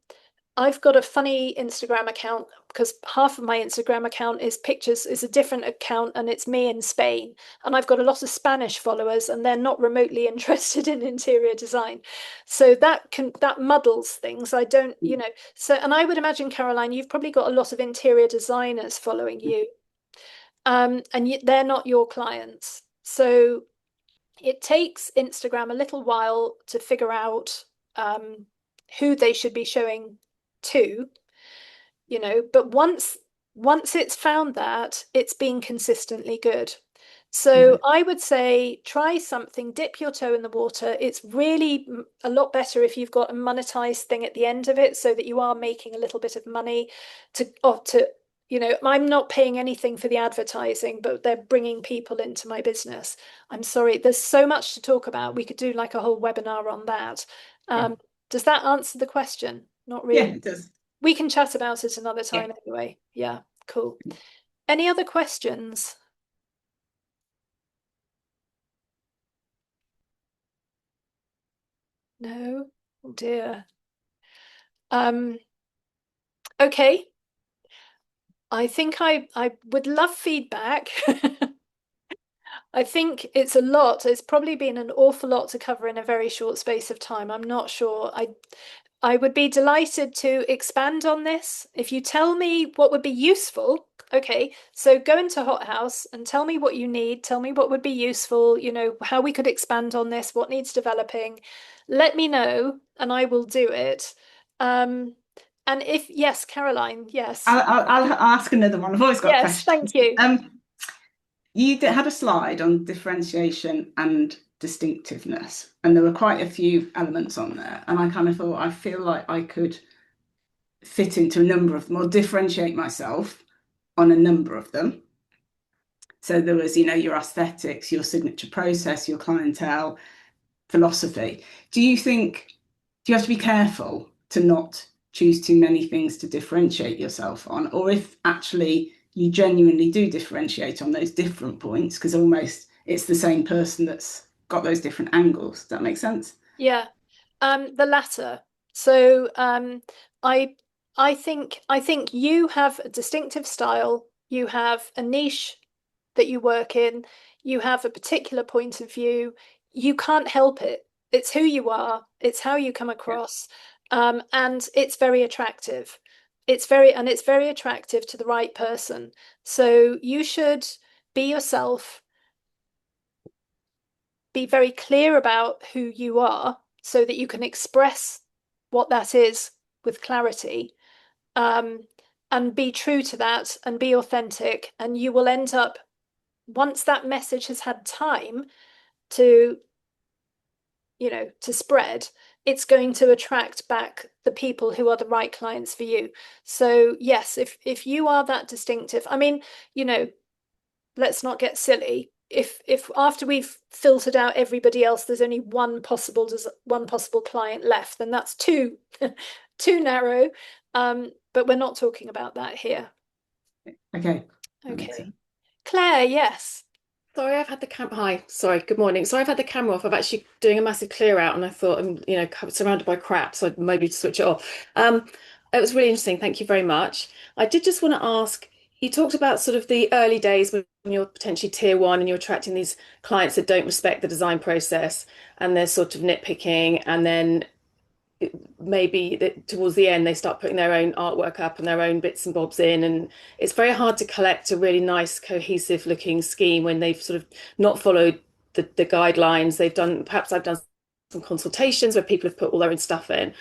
I've got a funny Instagram account because half of my Instagram account is pictures, is a different account, and it's me in Spain. And I've got a lot of Spanish followers, and they're not remotely interested in interior design. So that muddles things. I don't, so and I would imagine, Caroline, you've probably got a lot of interior designers following you. And they're not your clients. So it takes Instagram a little while to figure out who they should be showing to, but once it's found that, it's been consistently good. So Okay. I would say try something, dip your toe in the water. It's really a lot better if you've got a monetized thing at the end of it so that you are making a little bit of money to I'm not paying anything for the advertising, but they're bringing people into my business. I'm sorry, there's so much to talk about. We could do like a whole webinar on that. Yeah. Does that answer the question? Not Yeah, really. it does. We can chat about it another Yeah. time anyway. Yeah, cool. Any other questions? No? Oh dear. Um, okay. I think I would love feedback. I think it's a lot. It's probably been an awful lot to cover in a very short space of time. I'm not sure. I would be delighted to expand on this. If you tell me what would be useful, okay, so go into Hothouse and tell me what you need, tell me what would be useful, how we could expand on this, what needs developing. Let me know and I will do it. Um, and if, yes, Caroline, yes. I'll ask another one. I've always got Yes, questions. thank you. You had a slide on differentiation and distinctiveness, and there were quite a few elements on there. And I kind of thought, I feel like I could fit into a number of them or differentiate myself on a number of them. So there was, your aesthetics, your signature process, your clientele, philosophy. Do you have to be careful to not choose too many things to differentiate yourself on? Or if actually you genuinely do differentiate on those different points, because almost it's the same person that's got those different angles. Does that make sense? Yeah. The latter. So I I think you have a distinctive style, you have a niche that you work in, you have a particular point of view. You can't help it. It's who you are, it's how you come Yeah. across, and it's very attractive. It's very attractive to the right person. So you should be yourself, be very clear about who you are so that you can express what that is with clarity, um, and be true to that and be authentic. And you will end up, once that message has had time to, to spread, it's going to attract back the people who are the right clients for you. So yes, if you are that distinctive, I mean, you know, let's not get silly. If after we've filtered out everybody else, there's only one possible client left, then that's too too narrow. But we're not talking about that here. Okay, that makes Okay. sense. Claire, yes. Sorry, I've had the cam. Hi, sorry. Good morning. Sorry, I've had the camera off. I'm actually doing a massive clear out, and I thought I'm, surrounded by crap, so I'd maybe switch it off. Um, it was really interesting. Thank you very much. I did just want to ask. You talked about sort of the early days when you're potentially tier one and you're attracting these clients that don't respect the design process and they're sort of nitpicking, and then maybe towards the end they start putting their own artwork up and their own bits and bobs in, and it's very hard to collect a really nice cohesive looking scheme when they've sort of not followed the guidelines. Perhaps I've done some consultations where people have put all their own stuff in.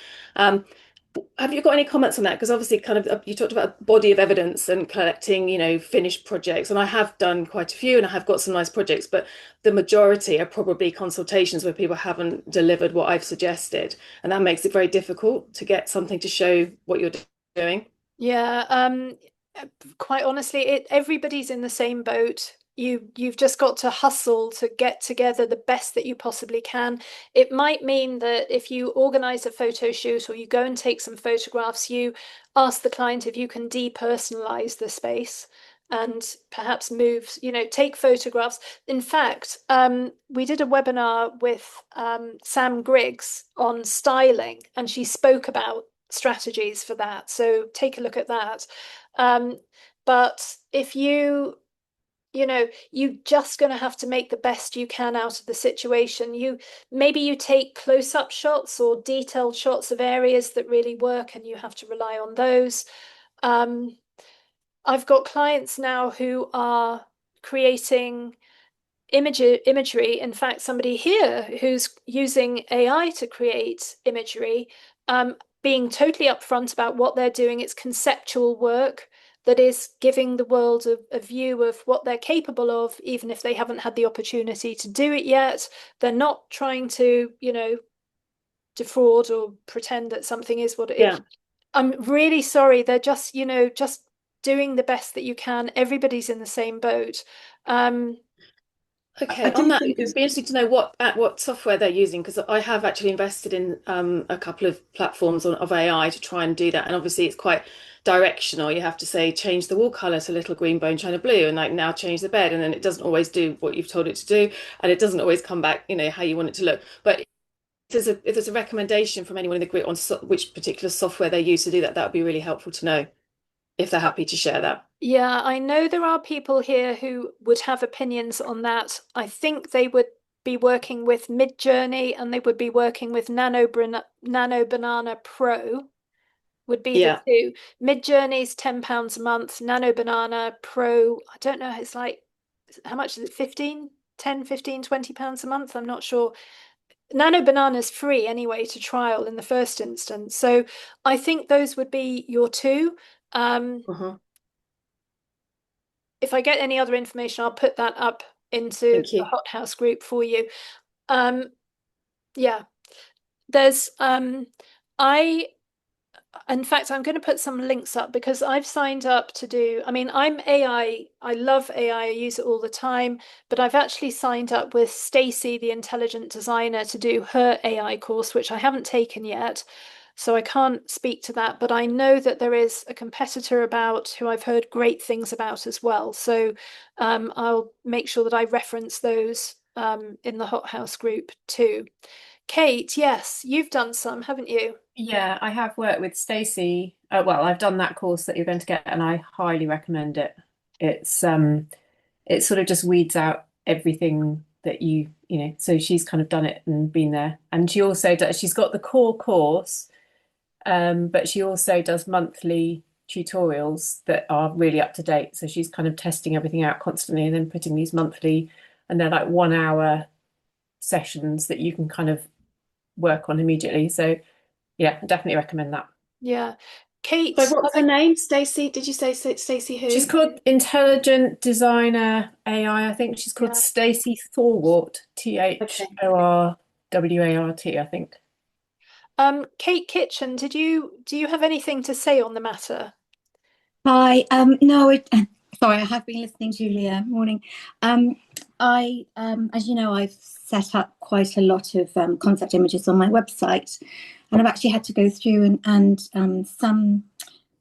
Have you got any comments on that? Because obviously, kind of, you talked about body of evidence and collecting, finished projects, and I have done quite a few, and I have got some nice projects, but the majority are probably consultations where people haven't delivered what I've suggested, and that makes it very difficult to get something to show what you're doing. Yeah, quite honestly, everybody's in the same boat. You've just got to hustle to get together the best that you possibly can. It might mean that if you organize a photo shoot or you go and take some photographs, you ask the client if you can depersonalize the space. and perhaps move, take photographs. In fact, we did a webinar with Sam Griggs on styling, and she spoke about strategies for that. So take a look at that. But if you just going to have to make the best you can out of the situation. Maybe you take close-up shots or detailed shots of areas that really work, and you have to rely on those. Um, I've got clients now who are creating imagery. In fact, somebody here who's using AI to create imagery, being totally upfront about what they're doing. It's conceptual work that is giving the world a view of what they're capable of, even if they haven't had the opportunity to do it yet. They're not trying to, defraud or pretend that something is what it is. Yeah. I'm really sorry. They're just doing the best that you can. Everybody's in the same boat. Um, I Okay, on do that, think it'd it's be interesting to know what software they're using, because I have actually invested in a couple of platforms of AI to try and do that. And obviously, it's quite directional. You have to say change the wall color to little green bone china blue, and like now change the bed, and then it doesn't always do what you've told it to do, and it doesn't always come back, how you want it to look. But if there's a recommendation from anyone in the group on which particular software they use to do that, that would be really helpful to know if they're happy to share that. Yeah, I know there are people here who would have opinions on that. I think they would be working with Midjourney, and they would be working with Nano Banana Pro would be the Yeah. two. Midjourney's £10 a month. Nano Banana Pro, I don't know, it's like how much is it? 15, 10, 15, £20 a month? I'm not sure. Nano Banana's free anyway to trial in the first instance. So I think those would be your two. Um, Uh-huh. if I get any other information, I'll put that up into Thank the you. Hothouse group for you. Um, yeah, there's I in fact, I'm going to put some links up because I've signed up to do, I mean, I'm AI, I love AI, I use it all the time, but I've actually signed up with Stacey, the intelligent designer, to do her AI course, which I haven't taken yet. So I can't speak to that, but I know that there is a competitor about who I've heard great things about as well. So I'll make sure that I reference those in the Hothouse group too. Kate, yes, you've done some, haven't you? Yeah, I have worked with Stacey. Well, I've done that course that you're going to get, and I highly recommend it. It sort of just weeds out everything that so she's kind of done it and been there. And she also does, she's got the core course, but she also does monthly tutorials that are really up to date. So she's kind of testing everything out constantly and then putting these monthly, and they're like 1 hour sessions that you can kind of work on immediately. So yeah, I definitely recommend that. Yeah. So Kate, what's her name? Stacey? Did you say Stacey She's who? called Intelligent Designer AI. I think she's called yeah. Stacey Thorwart, Okay. Thorwart, I think. Kate Kitchen, do you have anything to say on the matter? Hi. No, sorry, I have been listening, Julia. Morning. As you know, I've set up quite a lot of concept images on my website, and I've actually had to go through and some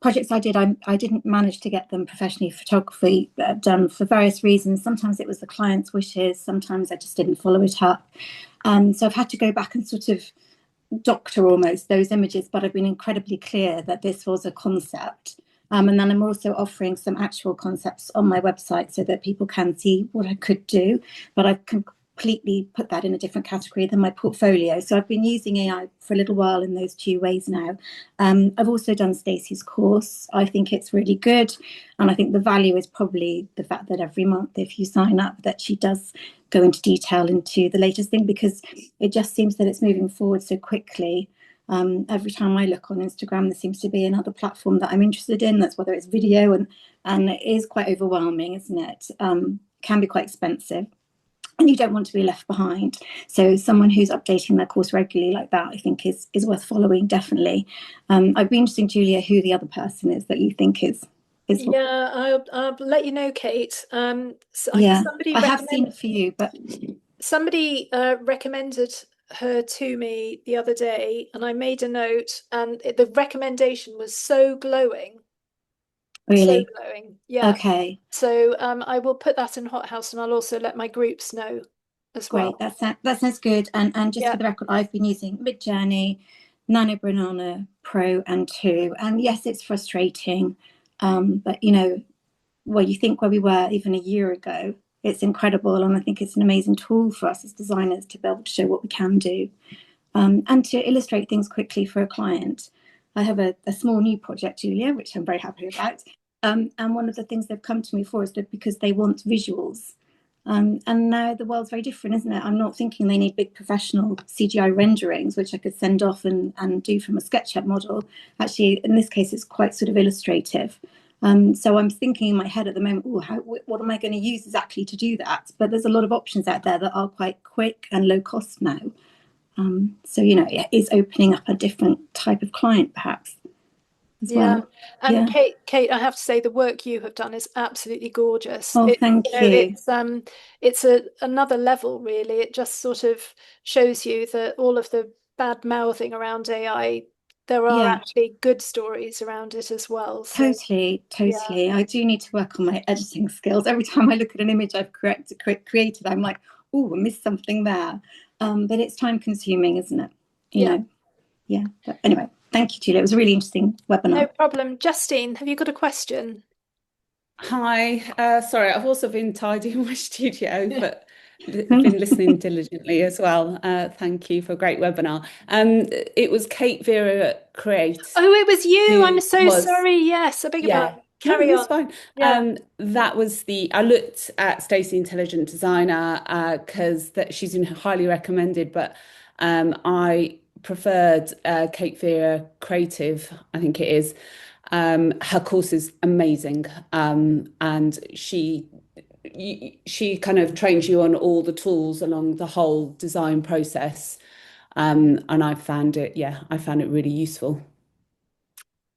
projects I didn't manage to get them professionally photography done for various reasons. Sometimes it was the client's wishes, sometimes I just didn't follow it up. So I've had to go back and sort of doctor almost those images, but I've been incredibly clear that this was a concept. And then I'm also offering some actual concepts on my website so that people can see what I could do. But I've completely put that in a different category than my portfolio. So I've been using AI for a little while in those two ways now. I've also done Stacey's course. I think it's really good. And I think the value is probably the fact that every month, if you sign up, that she does go into detail into the latest thing, because it just seems that it's moving forward so quickly. Every time I look on Instagram, there seems to be another platform that I'm interested in. That's whether it's video, and it is quite overwhelming, isn't it? Can be quite expensive, and you don't want to be left behind. So someone who's updating their course regularly like that, I think is worth following, definitely. I'd be interested, Julia, who the other person is that you think is. Yeah, I'll let you know, Kate. Yeah, I have seen a few, but somebody recommended her to me the other day, and I made a note, and the recommendation was so glowing. Really? glowing. Yeah. Okay, So I will put that in Hothouse, and I'll also let my groups know as great. well. That sounds good. And just Yeah. for the record, I've been using Midjourney, Nano Banana Pro and 2. And yes, it's frustrating. But you know, where you think where we were even a year ago, it's incredible. And I think it's an amazing tool for us as designers to be able to show what we can do, and to illustrate things quickly for a client. I have a small new project, Julia, which I'm very happy about. And one of the things they've come to me for is that because they want visuals. And now the world's very different, isn't it? I'm not thinking they need big professional CGI renderings, which I could send off and do from a SketchUp model. Actually, in this case, it's quite sort of illustrative. So I'm thinking in my head at the moment, what am I going to use exactly to do that? But there's a lot of options out there that are quite quick and low cost now. So, you know, it is opening up a different type of client perhaps as Yeah. well. And Yeah. Kate, I have to say the work you have done is absolutely gorgeous. Oh, It, thank you know, you. it's another level really. It just sort of shows you that all of the bad mouthing around AI, there are Yeah, actually good stories around it as well. So totally, yeah, totally. I do need to work on my editing skills. Every time I look at an image I've created, I'm like, oh, I missed something there. But it's time consuming, isn't it? You yeah, know, yeah. But anyway, thank you, Julia. It was a really interesting no webinar. problem. Justine, have you got a question? Hi, sorry, I've also been tidying my studio, but been listening diligently as well. Thank you for a great webinar. It was Kate Vera Create Oh, it was you. who I'm so was, sorry. Yes, I beg your yeah, pardon. no, Carry it's on. fine. Yeah. That was I looked at Stacey Intelligent Designer because that she's been highly recommended, but I preferred Kate Vera Creative, I think it is. Her course is amazing, and she kind of trains you on all the tools along the whole design process, and I found it really useful.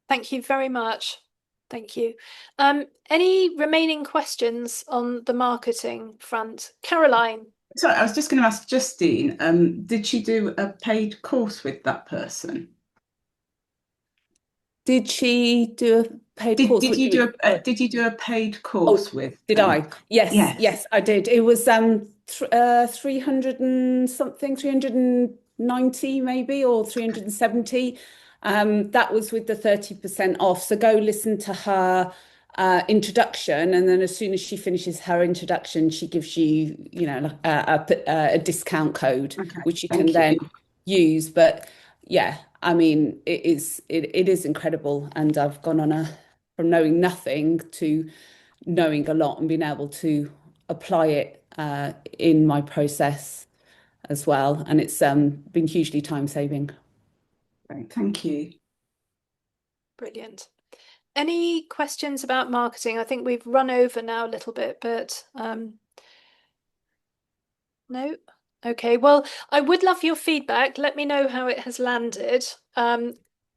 Thank you very much. Thank you. Any remaining questions on the marketing front? Caroline? Sorry, I was just going to ask Justine, did she do a paid course with that person? Did she do a paid course? Did you do a paid course with Did them? I? Yes, Yes. yes, I did. It was 300 and something, 390 maybe, or 370. That was with the 30% off. So go listen to her introduction, and then as soon as she finishes her introduction, she gives you, you know, like a discount code, Okay, which you can thank then you. use. But yeah, I mean, it is incredible, and I've gone on from knowing nothing to knowing a lot and being able to apply it in my process as well. And it's been hugely time saving. Great, thank you. Brilliant. Any questions about marketing? I think we've run over now a little bit, but no? Okay, well, I would love your feedback. Let me know how it has landed.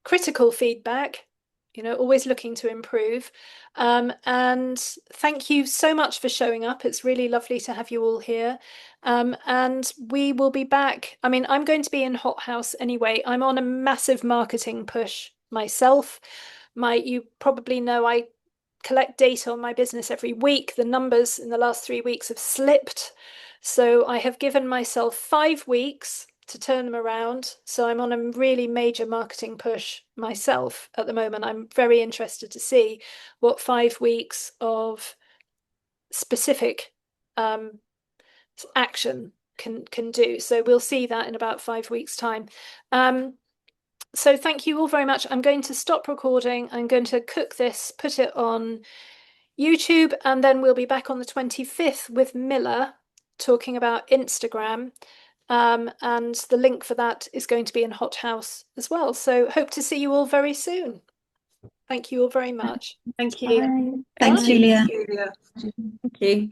Critical feedback, you know, always looking to improve. And thank you so much for showing up. It's really lovely to have you all here. And we will be back. I mean, I'm going to be in Hothouse anyway. I'm on a massive marketing push myself. You probably know I collect data on my business every week. The numbers in the last 3 weeks have slipped. So I have given myself 5 weeks to turn them around. So I'm on a really major marketing push myself at the moment. I'm very interested to see what 5 weeks of specific action can do. So we'll see that in about 5 weeks' time. So thank you all very much. I'm going to stop recording. I'm going to cook this, put it on YouTube, and then we'll be back on the 25th with Miller talking about Instagram. And the link for that is going to be in Hothouse as well. So hope to see you all very soon. Thank you all very much. Thank you. Bye. Bye. Thanks, Julia. Julia. Thank you.